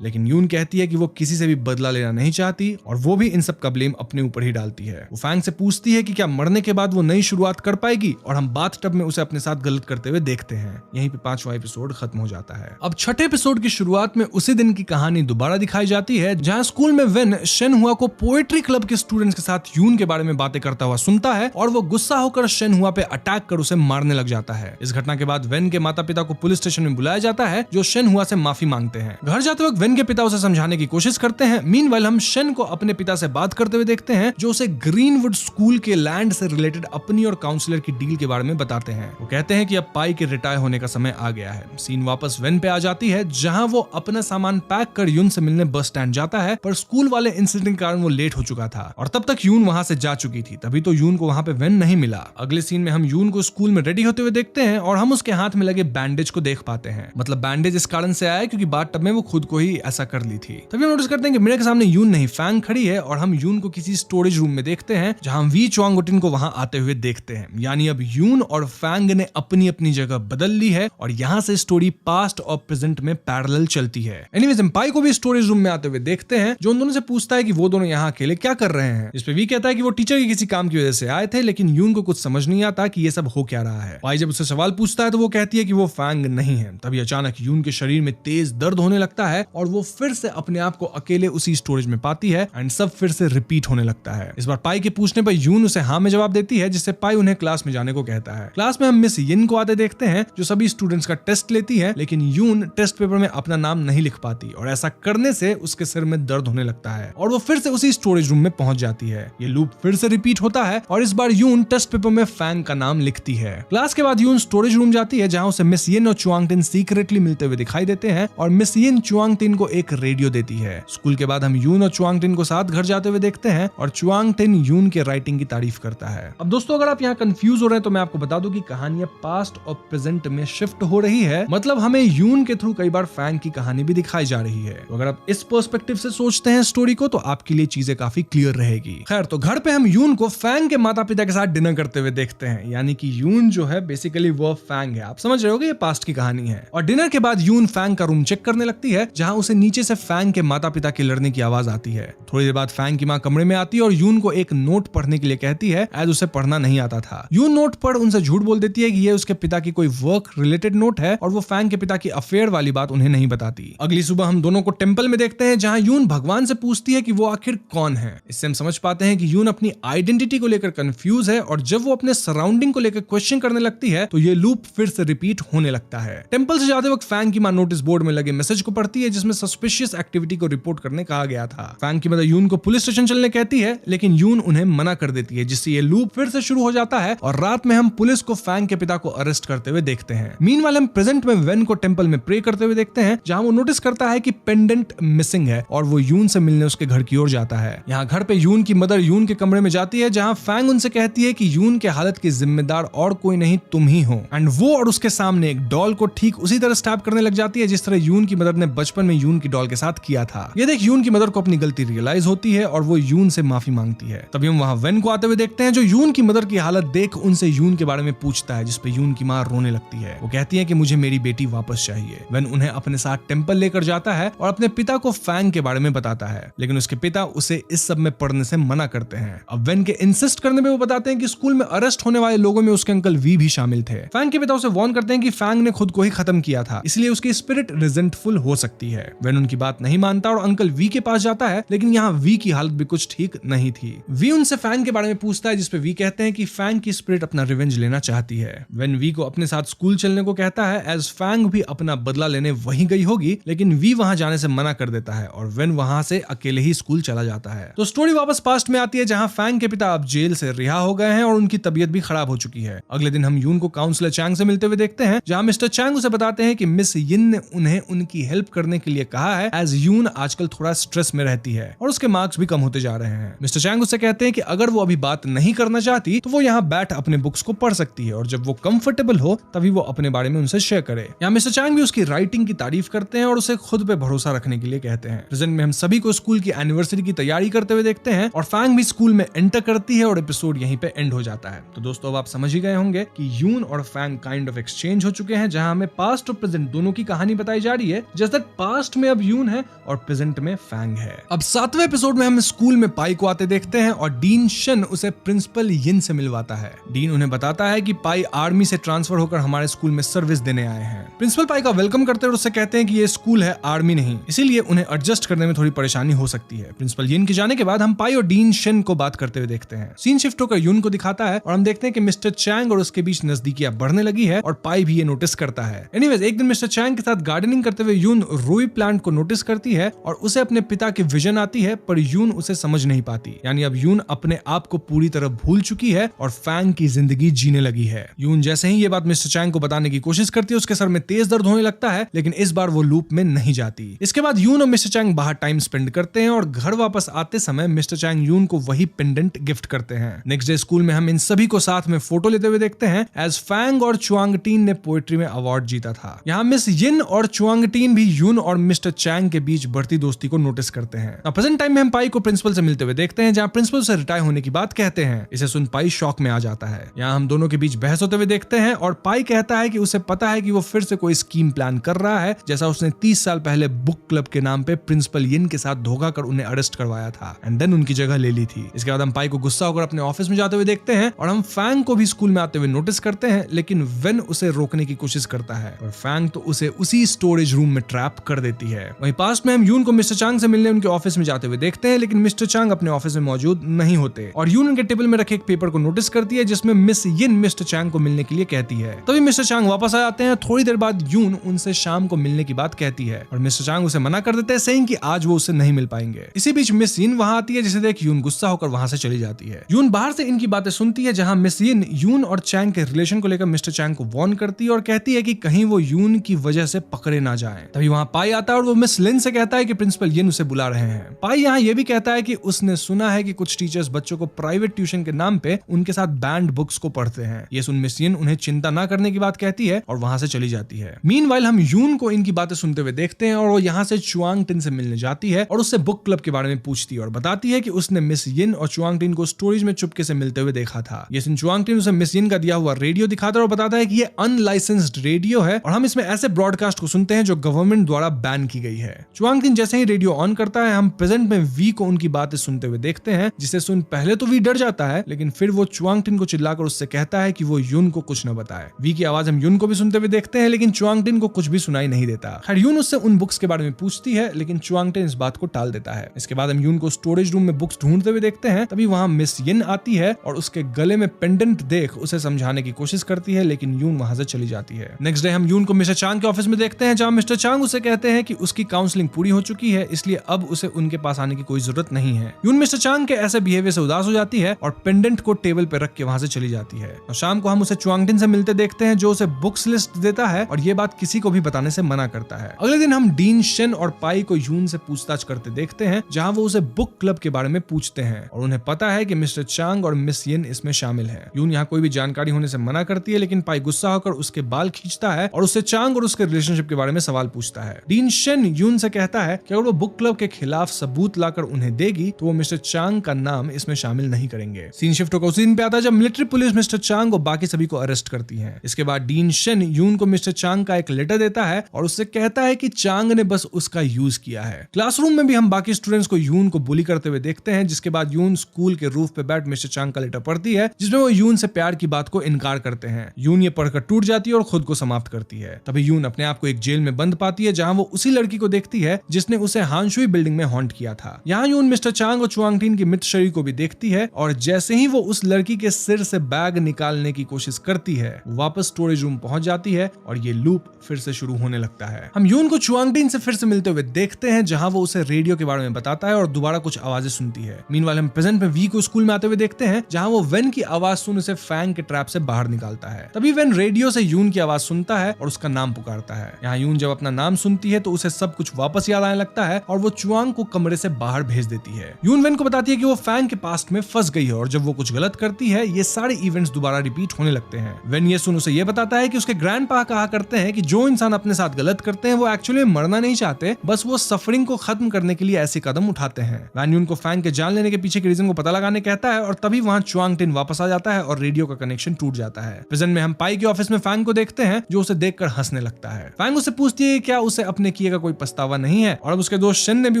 लेकिन यून कहती है कि वो किसी से भी बदला लेना नहीं चाहती और वो भी इन सब का ब्लेम अपने ऊपर ही डालती है। वो फैंग से पूछती है कि क्या मरने के बाद वो नई शुरुआत कर पाएगी और हम बाथटब में उसे अपने साथ गलत करते हुए देखते हैं। यहीं पे 5वां एपिसोड खत्म हो जाता है। अब 6ठे एपिसोड की शुरुआत में उसी दिन की कहानी दोबारा दिखाई जाती है जहां स्कूल में वेन शेनहुआ को पोएट्री क्लब के स्टूडेंट्स के साथ यून के बारे में बातें करता हुआ सुनता है और वो गुस्सा होकर शेनहुआ पे अटैक कर उसे मारने लग जाता है। इस घटना के बाद वेन के माता पिता को पुलिस स्टेशन में बुलाया जाता है जो शेनहुआ से माफी मांगते हैं। घर जाते वक्त वेन के पिता उसे समझाने की कोशिश करते हैं। मीनवाइल हम शेन को अपने पिता से बात करते हुए देखते हैं जो उसे ग्रीनवुड स्कूल के लैंड से रिलेटेड अपनी और काउंसलर की डील के बारे में बताते हैं। वो कहते हैं कि अब पाई के रिटायर होने का समय आ गया है। सीन वापस वेन पे आ जाती है जहां वो अपना सामान पैक कर यून से मिलने बस स्टैंड जाता है पर स्कूल वाले इंसिडेंट के कारण वो लेट हो चुका था और तब तक यून वहां से जा चुकी थी, तभी तो यून को वहां पे वेन नहीं मिला। अगले सीन में हम यून को स्कूल में रेडी होते हुए देखते हैं और हम उसके हाथ में लगे बैंडेज को देख पाते हैं। मतलब बैंडेज इस कारण से आया क्योंकि बाथटब में वो खुद को ही ऐसा कर ली थी। तभी हम नोटिस करते हैं कि मेरे के सामने यून नहीं फैंग खड़ी है और हम यून को किसी स्टोरेज रूम में देखते हैं जहां वी चुआंगुटिन को वहां आते हुए देखते हैं। यानी अब यून और फैंग ने अपनी अपनी जगह बदल ली है और यहाँ से स्टोरी पास्ट और प्रेजेंट में पैरेलल चलती है। एनीवेज एम्पाई को भी स्टोरेज रूम में आते हुए देखते हैं जो उन दोनों से पूछता है कि वो दोनों यहाँ अकेले क्या कर रहे हैं। इस पे वी कहता है कि वो टीचर के किसी काम की वजह से आए थे लेकिन यून को कुछ समझ नहीं आता कि ये सब हो क्या रहा है। पाई जब उससे सवाल पूछता है तो वो कहती है कि वो फैंग नहीं है। तभी अचानक यून के शरीर में तेज दर्द होने लगता है और वो फिर से अपने आप को अकेले उसी स्टोरेज में पाती है एंड सब फिर से रिपीट होने लगता है। इस बार पाई के पूछने पर यून उसे हाँ में जवाब देती है जिससे पाई उन्हें क्लास में जाने को कहता है। क्लास में हम मिस यिन को आते देखते हैं जो सभी स्टूडेंट्स का टेस्ट लेती है लेकिन यून टेस्ट पेपर में अपना नाम नहीं लिख पाती और ऐसा करने से उसके सिर में दर्द होने लगता है और वो फिर से उसी स्टोरेज रूम में पहुंच जाती है। ये लूप फिर से रिपीट होता है और इस बार यून टेस्ट पेपर में फैंग का नाम लिखती है। क्लास के बाद यून स्टोरेज रूम जाती है जहां उसे मिस यिन और चुआंगटिन सीक्रेटली मिलते हुए दिखाई देते हैं और मिस यिन चुआंगटिन को एक रेडियो देती है। स्कूल के बाद हम यून और चुआंगटिन को साथ घर जाते हुए देखते हैं और चुआंगटिन यून के राइटिंग की तारीफ करता है। अब दोस्तों अगर आप यहाँ कंफ्यूज हो रहे हैं तो मैं आपको बता दूं कि कहानियां पास्ट और प्रेजेंट में शिफ्ट हो रही है। मतलब हमें यून के थ्रू कई बार फैंग की कहानी भी दिखाई जा रही है। तो अगर आप इस पर्सपेक्टिव से सोचते हैं स्टोरी को तो आपके लिए चीजें काफी क्लियर रहेगी। खैर तो घर पे हम यून को फैंग के माता पिता के साथ डिनर करते हुए देखते हैं। यानी कि यून जो है बेसिकली वो फैंग है। आप समझ रहे होगे ये पास्ट की कहानी है। और डिनर के बाद यून फैंग का रूम चेक करने लगती है जहां उसे नीचे से फैंग के माता पिता के लड़ने की आवाज आती है। थोड़ी देर बाद फैंग की मां कमरे में आती है और यून को एक नोट पढ़ने के लिए कहती है एज उसे पढ़ना नहीं आता था। यून नोट पढ़ उनसे झूठ बोल देती है कि ये उसके पिता की कोई वर्क रिलेटेड नोट है और वो फैंग के पिता की अफेयर वाली बात उन्हें नहीं बताती। अगली सुबह हम दोनों को टेंपल में देखते हैं जहां यून भगवान से पूछती है कि वो आखिर कौन है। इससे हम समझ पाते हैं कि यून अपनी आइडेंटिटी को लेकर कंफ्यूज है और जब वो अपने सराउंडिंग को लेकर क्वेश्चन करने लगती है तो ये लूप फिर से रिपीट होने लगता है। टेंपल से जाते वक्त फैंग की मां नोटिस बोर्ड में लगे मैसेज को पढ़ती है जिसमें सस्पिशियस एक्टिविटी को रिपोर्ट करने कहा गया था। फैंग की मदर यून को पुलिस स्टेशन चलने कहती है लेकिन यून उन्हें मना कर देती है जिससे ये लूप फिर से शुरू हो जाता है और रात में हम पुलिस को फैंग के पिता को अरेस्ट करते हुए देखते हैं। मीनवाइल हम प्रेजेंट में वेन को टेंपल में प्रे करते हुए देखते हैं जहां वो नोटिस करता है कि पेंडेंट मिसिंग है और वो यून से मिलने उसके घर की ओर जाता है। यहाँ घर पे यून की मदर यून के कमरे में जाती है जहां फैंग उनसे कहती है कि यून के हालत की जिम्मेदार और कोई नहीं तुम ही हो एंड वो और उसके सामने एक डॉल को ठीक उसी तरह स्टैब करने लग जाती है जिस तरह यून की मदर ने बचपन में यून की डॉल के साथ किया था। ये देख यून की मदर को अपनी गलती रियलाइज होती है और वो यून से माफी मांगती है। तभी हम वहां वेन को आते हुए देखते हैं जो यून की मदर की हालत देख उनसे यून के बारे में पूछता है जिसपे यून की मां रोने लगती है। वो कहती है कि मुझे मेरी बेटी वापस चाहिए। वेन उन्हें अपने साथ टेंपल लेकर जाता है और अपने पिता को फैंग के बारे में बताता है लेकिन उसके पिता उसे इस सब में पढ़ने से मना करते हैं। अब वेन के इंसिस्ट करने में वो बताते हैं कि स्कूल में अरेस्ट होने वाले लोगों में उसके अंकल वी भी शामिल थे। फैंग के पिता उसे वार्न करते हैं कि फैंग ने खुद को ही खत्म किया था इसलिए उसकी स्पिरिट रिजेंटफुल हो सकती है। वेन उनकी बात नहीं मानता और अंकल वी के पास जाता है लेकिन यहाँ वी की हालत भी कुछ ठीक नहीं थी। वी उनसे फैंग के बारे में पूछता है जिसपे वी कहते हैं कि फैंग की स्पिरिट अपना रिवेंज लेना चाहती है। वेन वी को अपने साथ स्कूल चलने को कहता है एज फैंग भी अपना बदला लेने वहीं गई होगी लेकिन वी वहां जाने से मना कर देता है और वेन वहां से अकेले ही स्कूल चला जाता है। तो स्टोरी वापस पास्ट में आती है जहां फैंग के पिता अब जेल से रिहा हो गए हैं और उनकी तबीयत भी खराब हो चुकी है। अगले दिन हम यून को काउंसलर चैंग से मिलते हुए देखते हैं जहां मिस्टर चैंग उसे बताते हैं कि मिस यिन ने उन्हें उनकी हेल्प करने के लिए लिए कहा है एज यून आजकल थोड़ा स्ट्रेस में रहती है और उसके मार्क्स भी कम होते जा रहे हैं। मिस्टर चैंग उससे कहते हैं कि अगर वो अभी बात नहीं करना चाहती तो वो यहाँ बैठ अपने बुक्स को पढ़ सकती है और जब वो कंफर्टेबल हो तभी वो अपने बारे में उनसे शेयर करे। यहाँ मिस्टर चैंग भी उसकी राइटिंग की तारीफ करते हैं और उसे खुद पे भरोसा रखने के लिए कहते हैं। प्रेजेंट में हम सभी को स्कूल की एनिवर्सरी की तैयारी करते हुए देखते हैं और फैंग भी स्कूल में एंटर करती है और एपिसोड यहीं पे एंड हो जाता है। तो दोस्तों अब आप समझ ही गए होंगे कि यून और फैंग काइंड ऑफ एक्सचेंज हो चुके हैं, जहां हमें पास्ट और प्रेजेंट दोनों की कहानी बताई जा रही है। जस्ट दैट पास्ट में अब यून है और प्रेजेंट में फैंग है। अब 7वें एपिसोड में हम स्कूल में पाई को आते देखते हैं और डीन शन उसे प्रिंसिपल यिन से मिलवाता है। डीन उन्हें बताता है कि पाई आर्मी से ट्रांसफर होकर हमारे स्कूल में सर्विस देने आए हैं। प्रिंसिपल पाई का वेलकम करते हुए उससे कहते हैं कि ये स्कूल है, आर्मी नहीं, इसीलिए उन्हें एडजस्ट करने में थोड़ी परेशानी हो सकती है। प्रिंसिपल यिन के जाने के बाद हम पाई और डीन शन को बात करते हुए देखते हैं। सीन शिफ्ट होकर यून को दिखाता है और हम देखते हैं कि मिस्टर चैंग और उसके बीच नजदीकियां बढ़ने लगी है और पाई भी ये नोटिस करता है। एनीवेज एक दिन मिस्टर चैंग के साथ गार्डनिंग करते हुए यून रूई प्लांट को नोटिस करती है और उसे अपने पिता की विजन आती है, पर यून उसे समझ नहीं पाती। यानी अब यून अपने आप को पूरी तरह भूल चुकी है और फैंग की जिंदगी जीने लगी है। यून जैसे ही ये बात मिस्टर चैंग को बताने की कोशिश करती है उसके सर में तेज दर्द होने लगता है, लेकिन इस बार वो लूप में नहीं जाती। इसके बाद यून और मिस्टर चैंग बाहर टाइम स्पेंड करते हैं और घर वापस आते समय मिस्टर चैंग यून को वही पेंडेंट गिफ्ट करते हैं। नेक्स्ट डे स्कूल में हम इन सभी को साथ में फोटो लेते हुए देखते हैं एज फैंग और चुआंगटीन ने पोएट्री में अवार्ड जीता था। यहाँ मिस यिन और चुआंगटीन भी यून और मिस्टर चैंग के बीच बढ़ती दोस्ती को नोटिस करते हैं। प्रेजेंट टाइम में हम पाई को प्रिंसिपल से मिलते हुए देखते हैं, जहाँ प्रिंसिपल से रिटायर होने की बात कहते हैं। इसे सुन पाई शॉक में आ जाता है। यहाँ हम दोनों के बीच बहस होते हुए देखते हैं और पाई कहता है कि उसे पता है कि वो फिर से कोई स्कीम प्लान कर रहा है, जैसा उसने 30 साल पहले बुक क्लब के नाम पे प्रिंसिपल यिन के साथ धोखा कर उन्हें अरेस्ट करवाया था एंड देन उनकी जगह ले ली थी। इसके बाद हम पाई को गुस्सा होकर अपने ऑफिस में जाते हुए देखते हैं और हम फैंग को भी स्कूल में आते हुए नोटिस करते हैं, लेकिन वेन उसे रोकने की कोशिश करता है और फैंग तो उसे उसी स्टोरेज रूम में ट्रैप कर देती है। वहीं पास्ट में हम यून को मिस्टर चांग से मिलने उनके ऑफिस में जाते हुए देखते हैं, लेकिन मिस्टर चांग अपने ऑफिस में मौजूद नहीं होते और यून उनके टेबल में रखे एक पेपर को नोटिस करती है जिसमें मिस यिन मिस्टर चांग को मिलने के लिए कहती है। तभी मिस्टर चांग वापस आ जाते हैं। थोड़ी देर बाद यून उनसे शाम को मिलने की बात कहती है और मिस्टर चांग उसे मना कर देते हैं, सेइंग कि आज वो उससे नहीं मिल पाएंगे। इसी बीच मिस यिन वहां आती है, जिसे देख यून गुस्सा होकर वहां से चली जाती है। यून बाहर से इनकी बातें सुनती है, जहां मिस यिन यून और चैंग के रिलेशन को लेकर मिस्टर चैंग को वार्न करती है और कहती है कि कहीं वो यून की वजह से पकड़े ना जाएं। तभी वहां पाई आता है और वो मिस लिन से कहता है कि प्रिंसिपल यिन उसे बुला रहे हैं। पाई यहाँ ये भी कहता है कि उसने सुना है कि कुछ टीचर्स बच्चों को प्राइवेट ट्यूशन के नाम पे उनके साथ बैंड बुक्स को पढ़ते हैं। ये सुन मिस यिन उन्हें चिंता ना करने की बात कहती है और वहां से चली जाती है। मीनवाइल हम यून को इनकी बातें सुनते हुए देखते हैं और वो यहाँ से चुआंगटिन से मिलने जाती है और उससे बुक क्लब के बारे में पूछती है और बताती है कि उसने मिस यिन और चुआंगटिन को स्टोरेज में चुपके से मिलते हुए देखा था। ये सुन चुआंगटिन उसे मिस यिन का दिया हुआ रेडियो दिखाता है और बताता है कि ये अनलाइसेंस्ड रेडियो है और हम इसमें ऐसे ब्रॉडकास्ट को सुनते हैं जो गवर्नमेंट द्वारा बैन की गई है। चुआंगटिन जैसे ही रेडियो ऑन करता है, हम प्रेजेंट में वी को उनकी बातें सुनते हुए देखते हैं, जिसे सुन पहले तो वी डर जाता है, लेकिन फिर वो चुआंगटिन को चिल्लाकर उससे कहता है कि वो यून को कुछ न बताए। वी की आवाज हम यून को भी सुनते हुए देखते हैं, लेकिन चुआंगटिन को कुछ भी सुनाई नहीं देता। खैर यून उससे उन बुक्स के बारे में पूछती है, लेकिन चुआंगटिन इस बात को टाल देता है। इसके बाद हम यून को स्टोरेज रूम में बुक्स ढूंढते हुए देखते हैं। तभी वहां मिस यिन आती है और उसके गले में पेंडेंट देख उसे समझाने की कोशिश करती है, लेकिन यून वहां से चली जाती है। नेक्स्ट डे हम यून को मिस्टर चांग के ऑफिस में देखते हैं, जहां मिस्टर चांग उसे कहते हैं कि उसकी काउंसलिंग पूरी हो चुकी है, इसलिए अब उसे उनके पास आने की कोई जरूरत नहीं है। यून मिस्टर चांग के ऐसे बिहेवियर से उदास हो जाती है और पेंडेंट को टेबल पे रख के वहां से चली जाती है। और शाम को हम उसे चुआंगटिन से मिलते देखते हैं, जो उसे बुक्स लिस्ट देता है और ये बात किसी को भी बताने से मना करता है। अगले दिन हम डीन शन और पाई को यून से पूछताछ करते देखते हैं, जहां वो उसे बुक क्लब के बारे में पूछते हैं और उन्हें पता है कि मिस्टर चांग और मिस यिन इसमें शामिल है। यून यहाँ कोई भी जानकारी होने से मना करती है, लेकिन पाई गुस्सा होकर उसके बाल खींचता है और उससे चांग और उसके रिलेशनशिप के बारे में सवाल पूछता है। डीन शन यून से कहता है कि अगर वो बुक क्लब के खिलाफ सबूत लाकर उन्हें देगी तो वो मिस्टर चांग का नाम इसमें शामिल नहीं करेंगे। सीन शिफ्ट होकर उसी दिन पे आता है जब मिलिट्री पुलिस मिस्टर चांग और बाकी सभी को अरेस्ट करती है। इसके बाद डीन शन यून को मिस्टर चांग का एक लेटर देता है और उससे कहता है कि चांग ने बस उसका यूज किया है। क्लासरूम में भी हम बाकी स्टूडेंट्स को यून को बुली करते हुए देखते हैं, जिसके बाद यून स्कूल के रूफ पे बैठ मिस्टर चांग का लेटर पढ़ती है, जिसमें वो यून से प्यार की बात को इनकार करते हैं। यून ये पढ़कर टूट जाती है और खुद को समाप्त करती है। तभी यून अपने आप को एक जेल में बंद पाती है, जहां वो उसी लड़की को देखती है जिसने उसे हानशुई बिल्डिंग में हॉन्ट किया था। यहाँ यून मिस्टर चांग और चुआंगटिन की मृत शरीर को भी देखती है और जैसे ही वो उस लड़की के सिर से बैग निकालने की कोशिश करती है, वापस स्टोरेज रूम पहुंच जाती है और ये लूप फिर से शुरू होने लगता है। हम यून को चुआंगटिन से फिर से मिलते हुए देखते हैं, जहां वो उसे रेडियो के बारे में बताता है और दोबारा कुछ आवाजें सुनती है। मीनवाइल हम प्रेजेंट में वी को स्कूल में आते हुए देखते हैं, जहां वो वेन की आवाज सुन उसे फैंग के ट्रैप से बाहर निकालता है। तभी वेन रेडियो से यून की आवाज सुनता है और उसका नाम पुकारता है। यहाँ यून जब अपना नाम सुनती है तो तो उसे सब कुछ वापस याद आने लगता है और वो चुआंग को कमरे से बाहर भेज देती है। यून वेन को बताती है कि वो फैंग के पास्ट में फंस गई है और जब वो कुछ गलत करती है ये सारे इवेंट्स दोबारा रिपीट होने लगते हैं। वेन ये सुन उसे ये बताता है कि उसके ग्रैंडपा कहा करते हैं कि जो इंसान अपने साथ गलत करते हैं वो एक्चुअली मरना नहीं चाहते, बस वो सफरिंग को खत्म करने के लिए ऐसे कदम उठाते हैं। वैन यून को फैंग के जान लेने के पीछे के रीजन को पता लगाने कहता है और तभी वहां चुआंग टिन वापस आ जाता है और रेडियो का कनेक्शन टूट जाता है। प्रेजेंट में हम पाई के ऑफिस में फैंग को देखते हैं जो उसे देखकर हंसने लगता है। फैंग उससे पूछती है क्या उसे अपने किए का कोई पछतावा नहीं है और अब उसके दोस्त शेन ने भी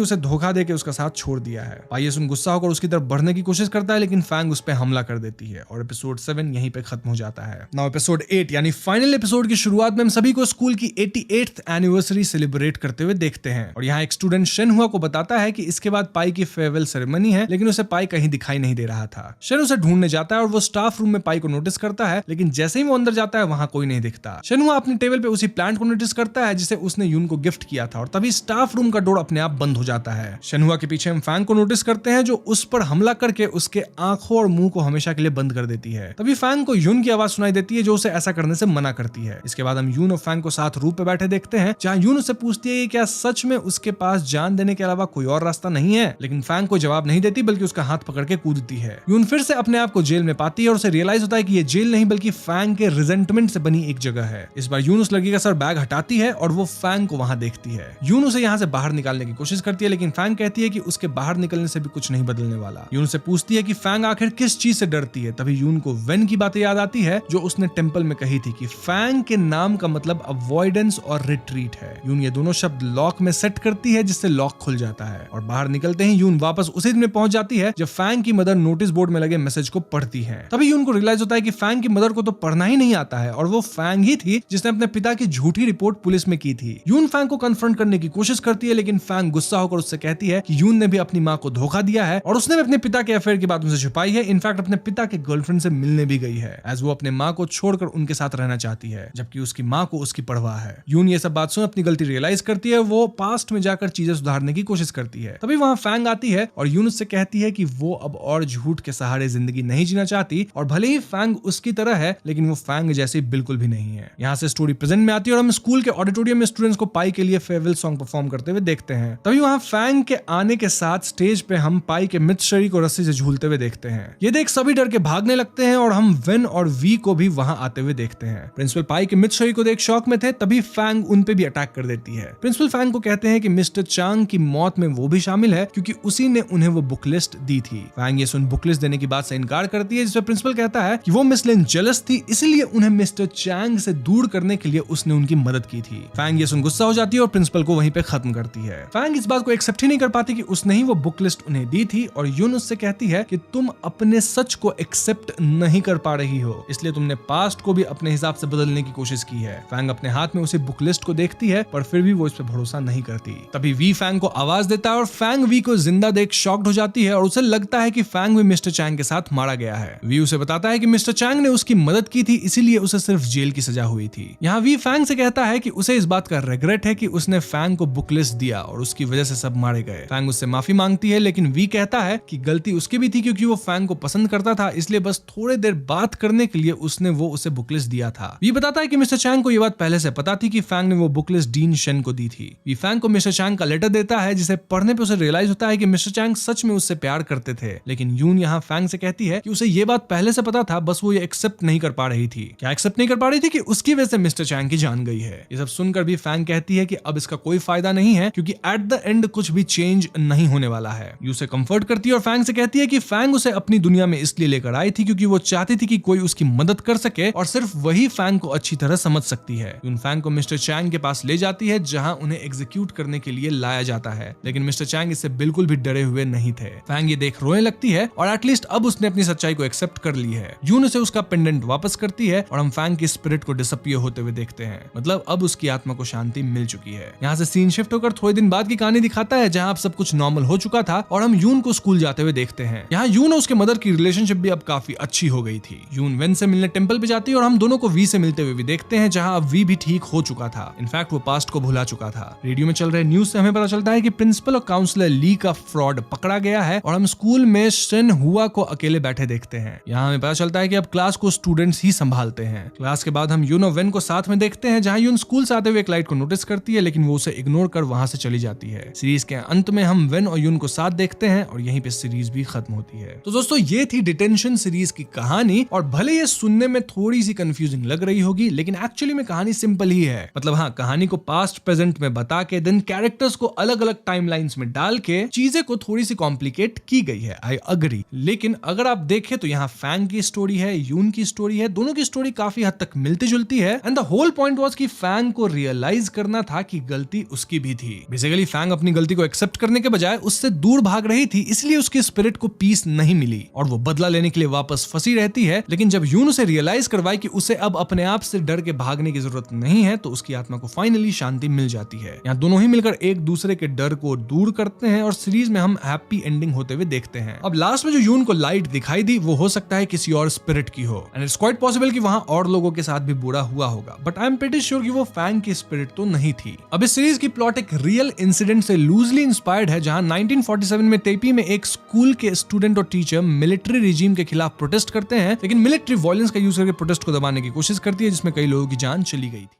उसे धोखा देकर उसका साथ छोड़ दिया है। पाई ये सुन गुस्सा होकर उसकी तरफ बढ़ने की कोशिश करता है लेकिन फैंग उस पर हमला कर देती है और एपिसोड 7 यहीं पे खत्म हो जाता है। नाउ एपिसोड 8 यानी फाइनल एपिसोड की शुरुआत में हम सभी को स्कूल की 88th एनिवर्सरी सेलिब्रेट करते हुए देखते हैं और यहाँ एक स्टूडेंट शेन हुआ को बताता है कि इसके बाद पाई की फेयरवेल सेरेमनी है लेकिन उसे पाई कहीं दिखाई नहीं दे रहा था। शेन उसे ढूंढने जाता है और वो स्टाफ रूम में पाई को नोटिस करता है लेकिन जैसे ही वो अंदर जाता है वहां कोई नहीं दिखता। शेन हुआ अपने टेबल पे उसी प्लांट को नोटिस करता है जिसे उसने यून को गिफ्ट किया था और तभी स्टाफ रूम का डोर अपने आप बंद हो जाता है। शेन हुआ के पीछे हम फैंग को नोटिस करते हैं जो उस पर हमला करके उसके आंखों और मुंह को हमेशा के लिए बंद कर देती है। तभी फैंग को यून की आवाज सुनाई देती है जो उसे ऐसा करने से मना करती है। इसके बाद हम यून और फैंग को साथ रूप पे बैठे देखते हैं जहां यून उससे पूछती है कि क्या सच में उसके पास जान देने के अलावा कोई और रास्ता नहीं है, लेकिन फैंग को जवाब नहीं देती बल्कि उसका हाथ पकड़ के कूदती है। यून फिर से अपने आप को जेल में पाती है और उसे रियलाइज होता है कि ये जेल नहीं बल्कि फैंग के रिजेंटमेंट से बनी एक जगह है। इस बार यून उस लड़की का सर बैग हटाती है और वो फैंग को वहां देखती है। यून उसे यहाँ से बाहर निकालने की कोशिश करती है लेकिन फैंग कहती है कि उसके बाहर निकलने से भी कुछ नहीं बदलने वाला। यून से पूछती है कि फैंग आखिर किस चीज से डरती है। तभी यून को वेन की बातें याद आती है जो उसने टेंपल में कही थी कि फैंग के नाम का मतलब अवॉइडेंस और रिट्रीट है। यून ये दोनों शब्द लॉक में सेट करती है जिससे लॉक खुल जाता है और बाहर निकलते ही यून वापस उसी दिन में पहुंच जाती है जब फैंग की मदर नोटिस बोर्ड में लगे मैसेज को पढ़ती है। तभी यून को रियलाइज होता है कि फैंग की मदर को तो पढ़ना ही नहीं आता है और वो फैंग ही थी जिसने अपने पिता की झूठी रिपोर्ट पुलिस में की थी। यून फैंग को कन्फ्रंट करने की कोशिश करती है लेकिन फैंग गुस्सा होकर उससे कहती है कि यून ने भी अपनी माँ को धोखा दिया है और उसने भी अपने पिता के अफेयर की बात उनसे छुपाई है। इनफैक्ट अपने पिता के गर्लफ्रेंड से मिलने भी गई है एज वो अपने माँ को छोड़कर उनके साथ रहना चाहती है जबकि उसकी माँ को उसकी परवाह है। यून ये सब बात सुन अपनी गलती रियलाइज करती है। वो पास्ट में जाकर चीजें सुधारने की कोशिश करती है। तभी वहां फैंग आती है और यून उससे कहती है कि वो अब और झूठ के सहारे जिंदगी नहीं जीना चाहती और भले ही फैंग उसकी तरह है लेकिन वो फैंग जैसी बिल्कुल भी नहीं है। यहाँ से स्टोरी प्रेजेंट में आती है और हम स्कूल के ऑडिटोरियम में स्टूडेंट्स को पाई के लिए फेयरवेल सॉन्ग परफॉर्म करते हुए देखते हैं। तभी वहां फैंग के आने के साथ स्टेज पे हम पाई के मित्रशरी को रस्सी से झूलते हुए देखते हैं। ये देख सभी डर के भागने लगते हैं और हम वेन और वी को भी वहां आते हुए देखते हैं। प्रिंसिपल पाई के मित्रशरी को देख शॉक में थे तभी फैंग उन पे भी अटैक कर देती है। प्रिंसिपल फैंग को कहते हैं कि मिस्टर चांग की मौत में वो भी शामिल है क्योंकि उसी ने उन्हें वो बुक लिस्ट दी थी। फैंग ये सुन बुक लिस्ट देने की बात से इनकार करती है जिसपे प्रिंसिपल कहता है कि वो मिस लिन जेलस थी इसलिए उन्हें मिस्टर चांग से दूर करने के लिए उसने उनकी मदद की थी। फैंग ये सुन गुस्सा हो जाती है और प्रिंसिपल को वहीं पे खत्म करती है। फैंग इस बात को एक्सेप्ट ही नहीं कर पाती कि उसने ही वो बुक लिस्ट उन्हें दी थी और यून उससे कहती है कि तुम अपने सच को एक्सेप्ट नहीं कर पा रही हो इसलिए तुमने पास्ट को भी अपने हिसाब से बदलने की कोशिश की है। फैंग अपने हाथ में उसी बुक लिस्ट को देखती है पर फिर भी वो इस पे भरोसा नहीं करती। तभी वी फैंग को आवाज देता है और फैंग वी को जिंदा देख शॉक्ड हो जाती है और उसे लगता है कि फैंग भी मिस्टर चैंग के साथ मारा गया है। वी उसे बताता है कि मिस्टर चैंग ने उसकी मदद की थी इसीलिए उसे सिर्फ जेल की सजा हुई थी। यहाँ वी फैंग से कहता है कि उसे इस बात का रिग्रेट है कि उसने फैंग को बुक लिस्ट दिया और उसकी वजह से सब मारे गए। फैंग उससे माफी मांगती है लेकिन वी कहता है कि गलती उसकी भी थी क्योंकि वो फैंग को पसंद करता था इसलिए बस थोड़ी देर बात करने के लिए उसने वो उसे बुक लिस्ट दिया था। वी बताता है कि मिस्टर चैंग को ये बात पहले से पता थी कि फैंग ने वो बुक लिस्ट डीन शेन को दी थी। वी फैंग को मिस्टर चैंग का लेटर देता है जिसे पढ़ने पे उसे रियलाइज होता है कि मिस्टर चैंग सच में उससे प्यार करते थे लेकिन यून यहाँ फैंग से कहती है कि उसे ये बात पहले से पता था बस वो ये एक्सेप्ट नहीं कर पा रही थी। क्या एक्सेप्ट नहीं कर पा रही थी कि उसकी वजह से मिस्टर चैंग की जान गई है। ये सब सुनकर भी फैंग कहती है कि अब इसका कोई फायदा नहीं है क्योंकि एट द एंड कुछ भी चेंज नहीं होने वाला है। यू उसे कंफर्ट करती है और फैंग से कहती है कि फैंग उसे अपनी दुनिया में इसलिए लेकर आई थी क्योंकि वो चाहती थी कि कोई उसकी मदद कर सके और सिर्फ वही फैंग को अच्छी तरह समझ सकती है। यून फैंग को मिस्टर चैंग के पास ले जाती है जहां उन्हें एग्जीक्यूट करने के लिए लाया जाता है लेकिन मिस्टर चैंग इससे बिल्कुल भी डरे हुए नहीं थे। फैंग ये देख रोने लगती है और एटलीस्ट अब उसने अपनी सच्चाई को एक्सेप्ट कर ली है। यून उसे उसका पेंडेंट वापस करती है और हम फैंग की स्पिरिट को डिसअपीयर होते हुए देखते हैं। मतलब अब उसकी आत्मा को शांति मिल चुकी है। यहाँ से सीन शिफ्ट होकर थोड़े दिन बाद की कहानी दिखाता है जहाँ अब सब कुछ नॉर्मल हो चुका था और हम यून को स्कूल जाते हुए देखते हैं। यहाँ यून और उसके मदर की रिलेशनशिप भी अब काफी अच्छी हो गई थी। यून वेन से मिलने टेंपल पे जाती है और हम दोनों को वी से मिलते हुए भी देखते हैं जहाँ अब वी भी ठीक हो चुका था। इनफैक्ट वो पास्ट को भुला चुका था। रेडियो में चल रहे न्यूज से हमें पता चलता है कि प्रिंसिपल और काउंसलर ली का फ्रॉड पकड़ा गया है और हम स्कूल में शेन हुआ को अकेले बैठे देखते हैं। यहाँ हमें पता चलता है कि अब क्लास को स्टूडेंट्स ही संभालते हैं। क्लास के बाद हम यून और वेन को साथ में देखते हैं जहाँ यून स्कूल से आते हुए एक लाइट को नोटिस करती है है, लेकिन वो उसे इग्नोर कर वहां से चली जाती है। सीरीज के अंत में हम वेन और यून को साथ देखते हैं और यहीं पे सीरीज भी खत्म होती है। तो दोस्तों ये थी डिटेंशन सीरीज की कहानी, और भले ये सुनने में थोड़ी सी कंफ्यूजिंग लग रही होगी, लेकिन एक्चुअली में कहानी सिंपल ही है। मतलब हाँ, कहानी को पास्ट प्रेजेंट में बता के देन कैरेक्टर्स को अलग अलग टाइमलाइंस में डाल के चीजें को थोड़ी सी कॉम्प्लिकेट की गई है, आई अग्री। लेकिन अगर आप देखें तो यहाँ फैंग की स्टोरी है, यून की स्टोरी है, दोनों की स्टोरी काफी हद तक मिलती जुलती है। And the whole point was कि फैंग को रियलाइज करना था कि गलती उसकी भी थी। बेसिकली फैंग अपनी गलती को एक्सेप्ट करने के बजाय उससे दूर भाग रही थी, इसलिए उसकी स्पिरिट को पीस नहीं मिली और वो बदला लेने के लिए वापस फंसी रहती है। लेकिन जब यून उसे रियलाइज करवाई कि उसे अब अपने आप से डर के भागने की जरूरत नहीं है, तो उसकी आत्मा को फाइनली शांति मिल जाती है। यहाँ दोनों ही मिलकर एक दूसरे के डर को दूर करते हैं और सीरीज में हम हैप्पी एंडिंग होते हुए देखते हैं। अब लास्ट में जो यून को लाइट दिखाई दी वो हो सकता है किसी और स्पिरिट की हो, एंड इट्स क्वाइट पॉसिबल कि वहां और लोगों के साथ भी बुरा हुआ होगा, but I am pretty sure कि वो फैंग की स्पिरिट तो नहीं थी। अब इस सीरीज की प्लॉट एक रियल इंसिडेंट से लूजली इंस्पायर्ड है, जहां 1947 में तेपी में एक स्कूल के स्टूडेंट और टीचर मिलिट्री रिजीम के खिलाफ प्रोटेस्ट करते हैं, लेकिन मिलिट्री वॉयलेंस का यूज करके प्रोटेस्ट को दबाने की कोशिश करती है, जिसमें कई लोगों की जान चली गई थी।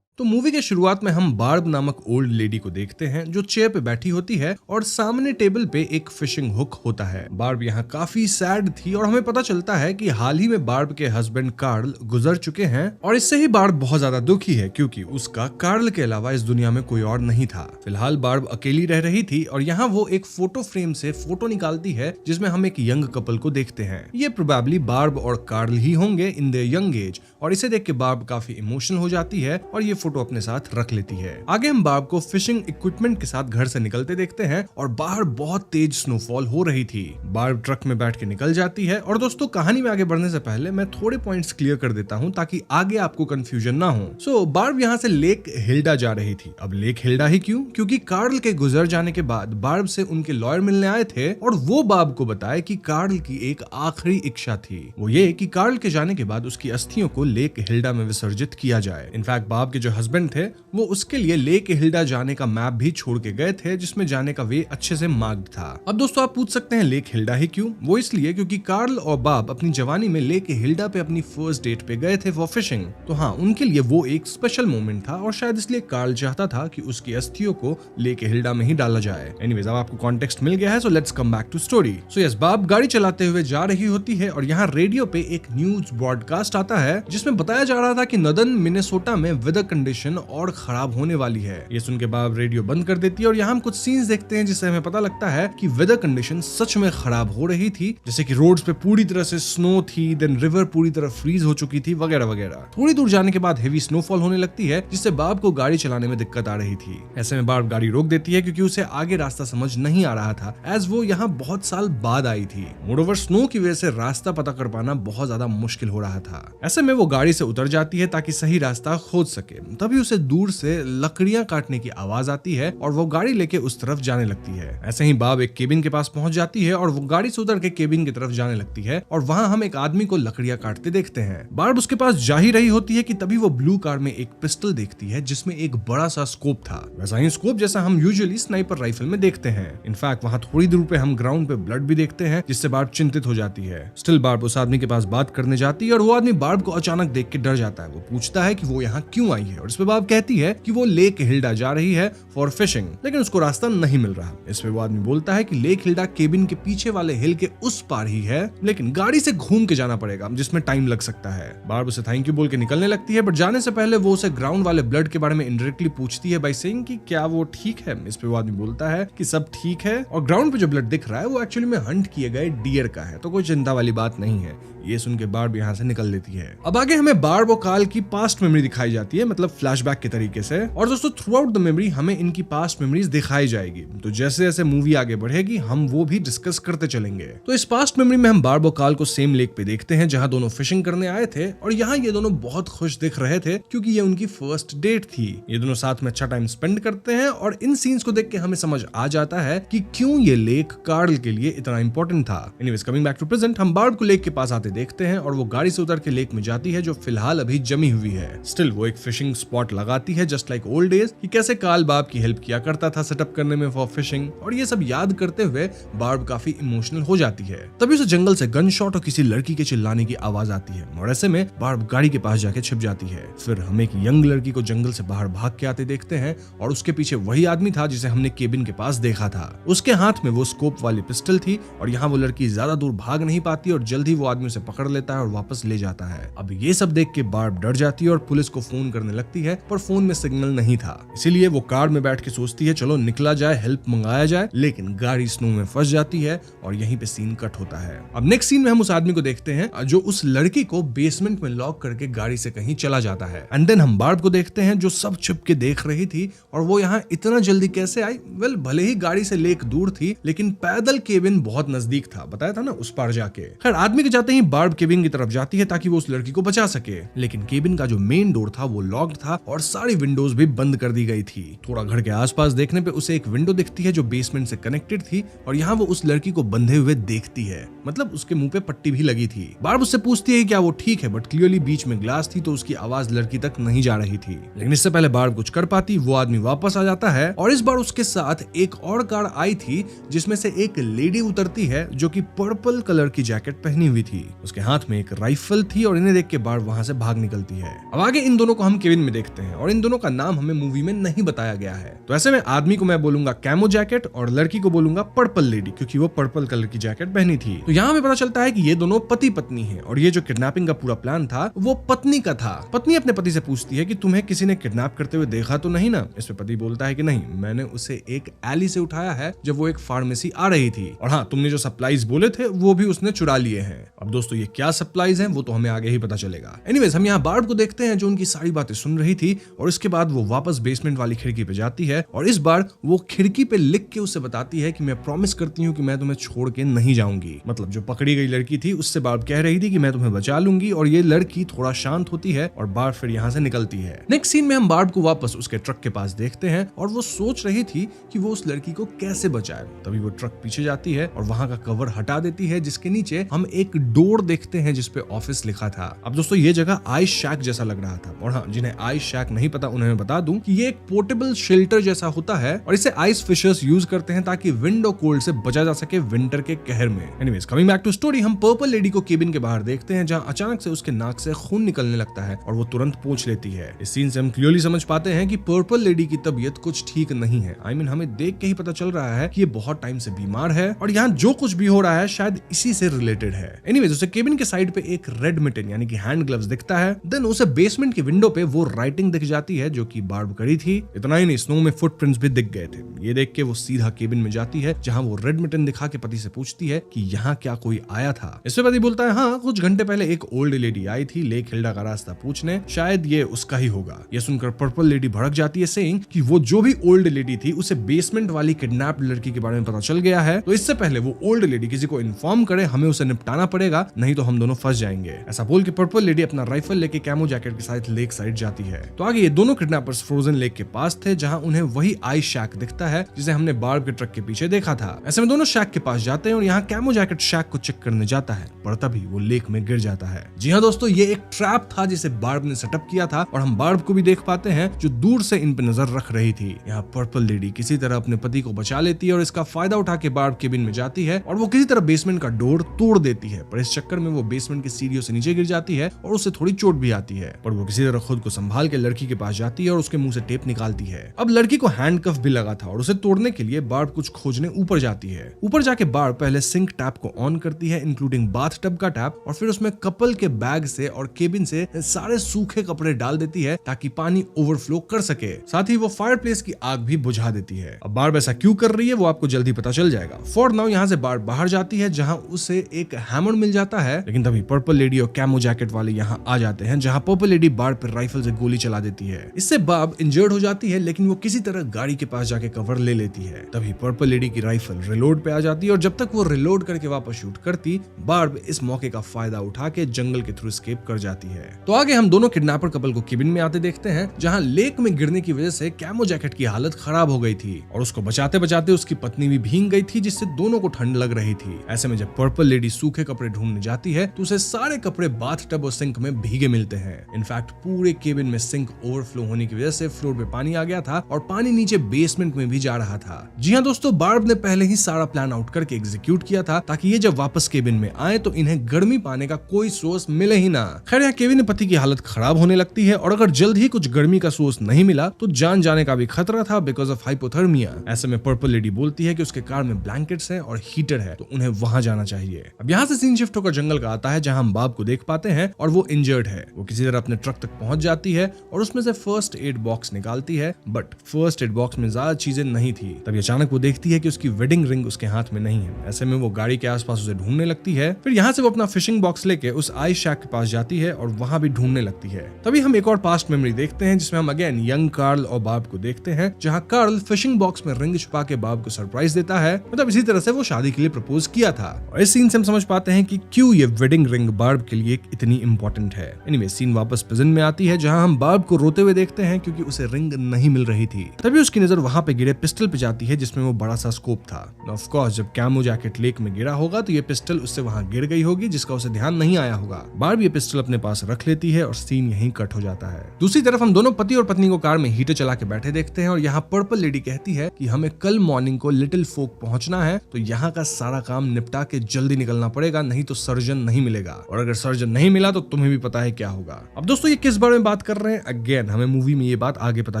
तो मूवी के शुरुआत में हम बार्ब नामक ओल्ड लेडी को देखते हैं जो चेयर पे बैठी होती है और सामने टेबल पे एक फिशिंग हुक होता है। बार्ब यहाँ काफी सैड थी और हमें पता चलता है कि हाल ही में बार्ब के हस्बैंड कार्ल गुजर चुके हैं, और इससे ही बार्ब बहुत ज्यादा दुखी है क्योंकि उसका कार्ल के अलावा इस दुनिया में कोई और नहीं था। फिलहाल बार्ब अकेली रह रही थी और यहाँ वो एक फोटो फ्रेम से फोटो निकालती है जिसमें हम एक यंग कपल को देखते हैं। ये प्रोबेबली बार्ब और कार्ल ही होंगे इन देयर यंग एज, और इसे देख के बार्ब काफी इमोशनल हो जाती है और ये फोटो अपने साथ रख लेती है। आगे हम बार्ब को फिशिंग इक्विपमेंट के साथ घर से निकलते देखते हैं और बाहर बहुत तेज स्नोफॉल हो रही थी। बार्ब ट्रक में बैठ के निकल जाती है। और दोस्तों कहानी में आगे बढ़ने से पहले मैं थोड़े पॉइंट्स क्लियर कर देता हूँ ताकि आगे आपको कंफ्यूजन ना हो। सो बार्ब यहाँ से लेक हिल्डा जा रही थी। अब लेक हिल्डा ही क्यों? क्योंकि कार्ल के गुजर जाने के बाद बार्ब से उनके लॉयर मिलने आए थे और वो बार्ब को बताए कि कार्ल की एक आखिरी इच्छा थी, वो ये कि कार्ल के जाने के बाद उसकी अस्थियों को लेक हिल्डा में विसर्जित किया जाए। इनफैक्ट बार्ब के जो हस्बैंड थे वो उसके लिए लेक हिल्डा जाने का मैप भी छोड़ के गए थे जिसमें जाने का वे अच्छे से मार्क्ड था। अब दोस्तों आप पूछ सकते हैं लेक हिल्डा ही क्यों? वो इसलिए क्योंकि कार्ल और बार्ब अपनी जवानी में लेक हिल्डा पे अपनी फर्स्ट डेट पे गए थे फॉर फिशिंग। तो हाँ, उनके लिए वो एक स्पेशल मोमेंट था और शायद इसलिए कार्ल चाहता था कि उसकी अस्थियों को लेक हिल्डा में ही डाला जाए। एनीवेज, अब आपको कॉन्टेक्स्ट मिल गया है, so let's come back to story. So yes, Barb गाड़ी चलाते हुए जा रही होती है और यहाँ रेडियो पे एक न्यूज ब्रॉडकास्ट आता है जिसमें बताया जा रहा था कि नॉर्दर्न मिनेसोटा में वेदर कंडीशन और खराब होने वाली है। ये सुन के बाद रेडियो बंद कर देती है और यहाँ हम कुछ सीन्स देखते हैं जिससे हमें पता लगता है कि वेदर कंडीशन सच में खराब हो रही थी, जैसे कि रोड्स पे पूरी तरह से स्नो थी, देन रिवर पूरी तरह फ्रीज हो चुकी थी वगैरह वगैरह। थोड़ी दूर जाने के बाद हेवी स्नोफॉल होने लगती है जिससे बार्ब को गाड़ी चलाने में दिक्कत आ रही थी। ऐसे में बार्ब गाड़ी रोक देती है क्योंकि उसे आगे रास्ता समझ नहीं आ रहा था, एज वो यहाँ बहुत साल बाद आई थी। मोरओवर स्नो की वजह से रास्ता पता कर पाना बहुत ज्यादा मुश्किल हो रहा था। ऐसे में वो गाड़ी से उतर जाती है ताकि सही रास्ता खोज सके। तभी उसे दूर से लकड़ियां काटने की आवाज आती है और वो गाड़ी लेके उस तरफ जाने लगती है। ऐसे ही बार्ब एक केबिन के पास पहुंच जाती है और वो गाड़ी से उतर के केबिन की तरफ जाने लगती है और वहां हम एक आदमी को लकड़ियां काटते देखते हैं। बार्ब उसके पास जा ही रही होती है कि तभी वो ब्लू कार में एक पिस्टल देखती है जिसमें एक बड़ा सा स्कोप था, वैसा ही स्कोप जैसा हम यूजुअली स्नाइपर राइफल में देखते हैं। इनफैक्ट वहां थोड़ी दूर पे हम ग्राउंड पे ब्लड भी देखते हैं जिससे बार्ब चिंतित हो जाती है। स्टिल बार्ब उस आदमी के पास बात करने जाती है और वो आदमी बार्ब को अचानक देख के डर जाता है। वो पूछता है कि वो यहाँ क्यों आई है और इस पे बार्ब कहती है कि वो लेक हिल्डा जा रही है फॉर फिशिंग, लेकिन उसको रास्ता नहीं मिल रहा। इस पे वो आदमी बोलता है कि लेक हिल्डा केबिन के पीछे वाले हिल के उस पार ही है, लेकिन गाड़ी से घूम के जाना पड़ेगा जिसमें टाइम लग सकता है। बार्ब उसे थैंक यू बोल के निकलने लगती है, बट जाने से पहले वो उसे ग्राउंड वाले ब्लड के बारे में इनडायरेक्टली पूछती है बाय सेइंग कि क्या वो ठीक है। इस पे वो आदमी बोलता है कि सब ठीक है और ग्राउंड पे जो ब्लड दिख रहा है वो एक्चुअली में हंट किए गए डियर का है, तो कोई चिंता वाली बात नहीं है। ये सुन के बार्ब यहाँ से निकल लेती है। अब आगे हमें बार्ब और कार्ल की पास्ट मेमोरी दिखाई जाती है, मतलब फ्लैशबैक के तरीके से, और दोस्तों थ्रू आउट द मेमोरी हमें इनकी पास्ट मेमोरीज दिखाई जाएगी। तो जैसे जैसे मूवी आगे बढ़ेगी हम वो भी डिस्कस करते चलेंगे। तो इस पास्ट मेमोरी में हम बार्ब और कार्ल को सेम लेक पे देखते हैं जहाँ दोनों फिशिंग करने आए थे और यहाँ ये दोनों बहुत खुश दिख रहे थे क्योंकि ये उनकी फर्स्ट डेट थी। ये दोनों साथ में अच्छा टाइम स्पेंड करते हैं और इन सीन्स को देख के हमें समझ आ जाता है कि क्यों ये लेक कार्ल के लिए इतना इंपॉर्टेंट था। Anyways, coming back to present, हम बार्ब को लेक के पास आते देखते हैं और वो गाड़ी से उतर के लेक में जाती है जो फिलहाल अभी जमी हुई है। स्टिल वो एक फिशिंग स्पॉट लगाती है जस्ट लाइक ओल्ड डेज कि कैसे कार्ल बार्ब की हेल्प किया करता था सेटअप करने में फॉर फिशिंग, और ये सब याद करते हुए बार्ब काफी इमोशनल हो जाती है। तभी उसे जंगल से गन शॉट और किसी लड़की के चिल्लाने की आवाज आती है और ऐसे में बार्ब गाड़ी के पास जाके छिप जाती है। फिर हम एक यंग लड़की को जंगल से बाहर भाग के आते देखते हैं और उसके पीछे वही आदमी था जिसे हमने केबिन के पास देखा था। उसके हाथ में वो स्कोप वाली पिस्टल थी और यहाँ वो लड़की ज्यादा दूर भाग नहीं पाती और जल्द ही वो आदमी उसे पकड़ लेता है और वापस ले जाता है। अब ये सब देख के बार्ब डर जाती है और पुलिस को फोन करने लगती है, पर फोन में सिग्नल नहीं था, इसीलिए वो कार में बैठ के सोचती है चलो निकला जाए, हेल्प मंगाया जाए, लेकिन गाड़ी स्नो में फंस जाती है और यहीं पे सीन कट होता है। अब नेक्स्ट सीन में हम उस आदमी को देखते हैं जो उस लड़की को बेसमेंट में लॉक करके गाड़ी से कहीं चला जाता है। एंड देन हम बार्ब को देखते हैं जो सब छुप के देख रही थी और वो यहाँ इतना जल्दी कैसे आई। वेल, भले ही गाड़ी से लेक दूर थी लेकिन पैदल केबिन बहुत नजदीक था, बताया था ना उस पार जाके। खैर आदमी के जाते ही बार्ब केबिन की तरफ जाती है ताकि वो उस लड़की को बचा सके, लेकिन केबिन का जो मेन डोर था वो लॉक्ड था और सारी विंडोज भी बंद कर दी गई थी। थोड़ा घर के आसपास देखने पे उसे एक विंडो दिखती है जो बेसमेंट से कनेक्टेड थी और यहाँ वो उस लड़की को बंधे हुए देखती है, मतलब उसके मुंह पे पट्टी भी लगी थी। बार्ब उससे पूछती है क्या वो ठीक है, बट क्लियरली बीच में ग्लास थी तो उसकी आवाज लड़की तक नहीं जा रही थी। लेकिन इससे पहले बार्ब कुछ कर पाती वो आदमी वापस आ जाता है और इस बार उसके साथ एक और कार आई थी जिसमें से एक लेडी उतरती है जो कि पर्पल कलर की जैकेट पहनी हुई थी। उसके हाथ में एक राइफल थी और इन्हें देख के बार्ब वहां से भाग निकलती है। अब आगे इन दोनों को हम केबिन में देखते हैं और इन दोनों का नाम हमें मूवी में नहीं बताया गया है, तो ऐसे में आदमी को मैं बोलूंगा कैमो जैकेट और लड़की को बोलूंगा पर्पल लेडी क्योंकि वो पर्पल कलर की जैकेट पहनी थी। तो यहाँ हमें पता चलता है कि ये दोनों पति पत्नी हैं और ये जो किडनैपिंग का पूरा प्लान था वो पत्नी का था। पत्नी अपने पति से पूछती है कि तुम्हें किसी ने किडनैप करते हुए देखा तो नहीं ना। इस पे पति बोलता है कि नहीं, मैंने उसे एक एली से उठाया है जब वो एक फार्मेसी आ रही थी, और हाँ तुमने जो सप्लाईज बोले थे वो भी उसने चुरा लिए हैं। अब दोस्तों ये क्या सप्लाईज हैं वो तो हमें आगे ही पता चलेगा। एनीवेज हम यहाँ बार्ब को देखते हैं जो उनकी सारी बातें सुन रही थी और इसके बाद वो वापस बेसमेंट वाली खिड़की पे जाती है और इस बार वो खिड़की पे लिख के उसे बताती है कि मैं प्रॉमिस करती हूँ कि मैं तुम्हें छोड़ के नहीं जाऊंगी। मतलब जो पकड़ी गई लड़की थी उससे बार्ब कह रही थी कि मैं तुम्हें बचा लूंगी और ये लड़की थोड़ा शांत होती है और बार्ब फिर यहाँ से निकलती है। नेक्स्ट सीन में हम बार्ब को वापस उसके ट्रक के पास देखते हैं और वो सोच रही थी कि वो उस लड़की को कैसे बचाए। तभी वो ट्रक पीछे जाती है और वहां का कवर हटा देती है जिसके नीचे हम एक डोर देखते हैं जिसपे ऑफिस लिखा था। अब दोस्तों ये जगह आइस शैक जैसा लग रहा था, और हाँ जिन्हें आइस शैक नहीं पता उन्हें मैं बता दूं कि ये एक पोर्टेबल शेल्टर जैसा होता है और इसे आइस फिशर्स यूज करते हैं ताकि विंड और कोल्ड से बचा जा सके विंटर के कहर में। Anyways coming back to story, हम पर्पल लेडी को केबिन के बाहर देखते हैं जहां अचानक से उसके नाक से खून निकलने लगता है और वो तुरंत पोंछ लेती है। इस सीन से हम क्लियरली समझ पाते हैं कि पर्पल लेडी की तबीयत कुछ ठीक नहीं है। I mean, हमें देख के ही पता चल रहा है कि ये बहुत टाइम से बीमार है और यहाँ जो कुछ भी हो रहा है शायद इसी से रिलेटेड है। एनीवेज उसे केबिन के साइड पे एक रेड मिटन यानी कि हैंड ग्लव्स दिखता है। देन उसे बेसमेंट की विंडो पे वो राइटिंग दिख जाती है जो कि बार्ब करी थी। इतना ही नहीं, स्नो में फुटप्रिंट्स भी दिख गए थे। ये देख के वो सीधा केबिन में जाती है जहाँ वो रेड मिटन दिखा के पति से पूछती है कि यहाँ क्या कोई आया था। इससे पति बोलता है हाँ, कुछ घंटे पहले एक ओल्ड लेडी आई थी लेक हिल्डा का रास्ता पूछने, शायद ये उसका ही होगा। ये सुनकर पर्पल लेडी भड़क जाती है सेइंग कि वो जो भी ओल्ड लेडी थी उसे बेसमेंट वाली किडनैप्ड लड़की के बारे में पता चल गया है, तो इससे पहले वो ओल्ड लेडी किसी को इन्फॉर्म करे हमें उसे निपटाना पड़ेगा, नहीं तो हम दोनों फंस जाएंगे। ऐसा बोल के पर्पल लेडी अपना राइफल लेके कैमो जैकेट के साथ लेक साइड जाती है। तो आगे ये दोनों किडनैपर्स फ्रोजन लेक के पास थे जहां उन्हें वही आइस शैक दिखता है जिसे हमने बार्ब के ट्रक के पीछे देखा था। ऐसे में दोनों शैक के पास जाते हैं और यहाँ कैमो जैकेट शैक को चेक करने जाता है, पर तभी वो लेक में गिर जाता है। जी हाँ दोस्तों, ये एक ट्रैप था जिसे बार्ब ने सेटअप किया था और हम बार्ब को भी देख पाते हैं जो दूर से इन पे नजर रख रही थी। यहाँ पर्पल लेडी किसी तरह अपने पति को बचा लेती है और इसका फायदा उठा के बार्ब केबिन में जाती है और वो किसी तरह बेसमेंट का डोर तोड़ देती है, पर इस चक्कर में वो बेसमेंट की सीढ़ियों से नीचे गिर जाती है और उससे थोड़ी चोट भी आती है। पर वो किसी तरह खुद को संभाल के लड़की के पास जाती है और उसके मुंह से टेप निकालती है। अब लड़की को हैंडकफ भी लगा था और उसे तोड़ने के लिए बार्ब कुछ खोजने ऊपर जाती है। ऊपर जाके बार्ब पहले सिंक टैप को ऑन करती है इंक्लूडिंग बाथ टब का टैप, और फिर उसमें कपल के बैग से और केबिन से सारे सूखे कपड़े डाल देती है ताकि पानी ओवरफ्लो कर सके। साथ ही वो फायरप्लेस की आग भी बुझा देती है। अब बार्ब ऐसा क्यों कर रही है वो आपको जल्दी पता चल जाएगा। फॉर नाउ यहाँ से बार्ब बाहर जाती है जहाँ उसे एक हैमर मिल जाता है, लेकिन तभी पर्पल लेडी और कैमो जैकेट वाले यहाँ आ जाते हैं जहाँ पर्पल लेडी बार्ब पर राइफल से गोली चला देती है। इससे बार्ब इंजर्ड हो जाती है, लेकिन वो किसी तरह गाड़ी के पास जाके कवर ले लेती है। तभी पर्पल लेडी की राइफल रिलोड पे आ जाती है और जब तक वो रिलोड करके वापस शूट करती, बार्ब इस मौके का फायदा उठा के जंगल के थ्रू एस्केप कर जाती है। तो आगे हम दोनों किडनैपर कपल को केबिन में आते देखते हैं जहाँ लेक में गिरने की वजह से कैमो जैकेट की हालत खराब हो गई थी और उसको बचाते बचाते उसकी पत्नी भी भीग गई थी जिससे दोनों को ठंड लग रही थी। ऐसे में जब पर्पल लेडी सूखे कपड़े ढूंढने जाती है तो उसे सारे कपड़े बाथटब और सिंक में भीगे मिलते हैं। इनफैक्ट पूरे केबिन में सिंक ओवरफ्लो होने की वजह से फ्लोर पे पानी आ गया था और पानी नीचे बेसमेंट में भी जा रहा था। जी हाँ दोस्तों, बार्ब ने पहले ही सारा प्लान आउट करके एग्जीक्यूट किया था ताकि ये जब वापस केबिन में आए तो इन्हें गर्मी पाने का कोई सोर्स मिले ही ना। खैर यहाँ केविन पति की हालत खराब होने लगती है और अगर जल्द ही कुछ गर्मी का सोर्स नहीं मिला तो जान जाने का भी खतरा था बिकॉज ऑफ हाइपोथर्मिया। ऐसे में पर्पल लेडी बोलती है कि उसके कार में ब्लैंकेट्स हैं और हीटर है तो उन्हें वहां जाना चाहिए। अब यहाँ से सीन शिफ्ट होकर जंगल का आता है जहाँ हम बाब को देख पाते हैं और वो इंजर्ड है। वो किसी तरह अपने ट्रक तक पहुंच जाती है और उसमें से फर्स्ट एड बॉक्स निकालती है, बट फर्स्ट एड बॉक्स में ज्यादा चीजें नहीं थी। तभी अचानक वो देखती है कि उसकी वेडिंग रिंग उसके हाथ में नहीं है। ऐसे में वो गाड़ी के आसपास उसे ढूंढने लगती है। फिर यहाँ से वो अपना फिशिंग बॉक्स लेके उस आइस शैक के पास जाती है और वहां भी ढूंढने लगती है। तभी हम एक और पास्ट मेमोरी देखते हैं जिसमें हम अगेन यंग कार्ल और बाब को देखते हैं, जहां कार्ल फिशिंग बॉक्स में रिंग छुपा के बाब को सरप्राइज देता है। मतलब इसी तरह से वो शादी के लिए प्रपोज किया था। और इस सीन से हम समझ पाते हैं कि क्यों ये वेडिंग रिंग बाब के लिए इतनी इंपॉर्टेंट है। एनीवे सीन वापस प्रेजेंट में आती है जहां हम बाब को रोते हुए देखते हैं क्योंकि उसे रिंग नहीं मिल रही थी। तभी उसकी नजर वहां पे गिरे पिस्टल पे जाती है जिसमें वो बड़ा सा स्कोप था। ऑफ कोर्स जब कैमो जैकेट लेक में गिरा होगा तो ये पिस्टल उससे वहां गिर गई होगी जिसका उसे ध्यान नहीं आया होगा। बार्ब ये पिस्टल अपने पास रख लेती है और सीन यहीं कट हो जाता है। दूसरी तरफ हम दोनों पति और पत्नी को कार में हीटर चला के बैठे देखते हैं और यहाँ पर्पल लेडी कहती है कि हमें कल मॉर्निंग को लिटिल फोक पहुंचना है तो यहाँ का सारा काम निपटा के जल्दी निकलना पड़ेगा, नहीं तो सर्जन नहीं मिलेगा। और अगर सर्जन नहीं मिला तो तुम्हें भी पता है क्या होगा। अब दोस्तों ये किस बारे में बात कर रहे हैं, अगेन हमें मूवी में ये बात आगे पता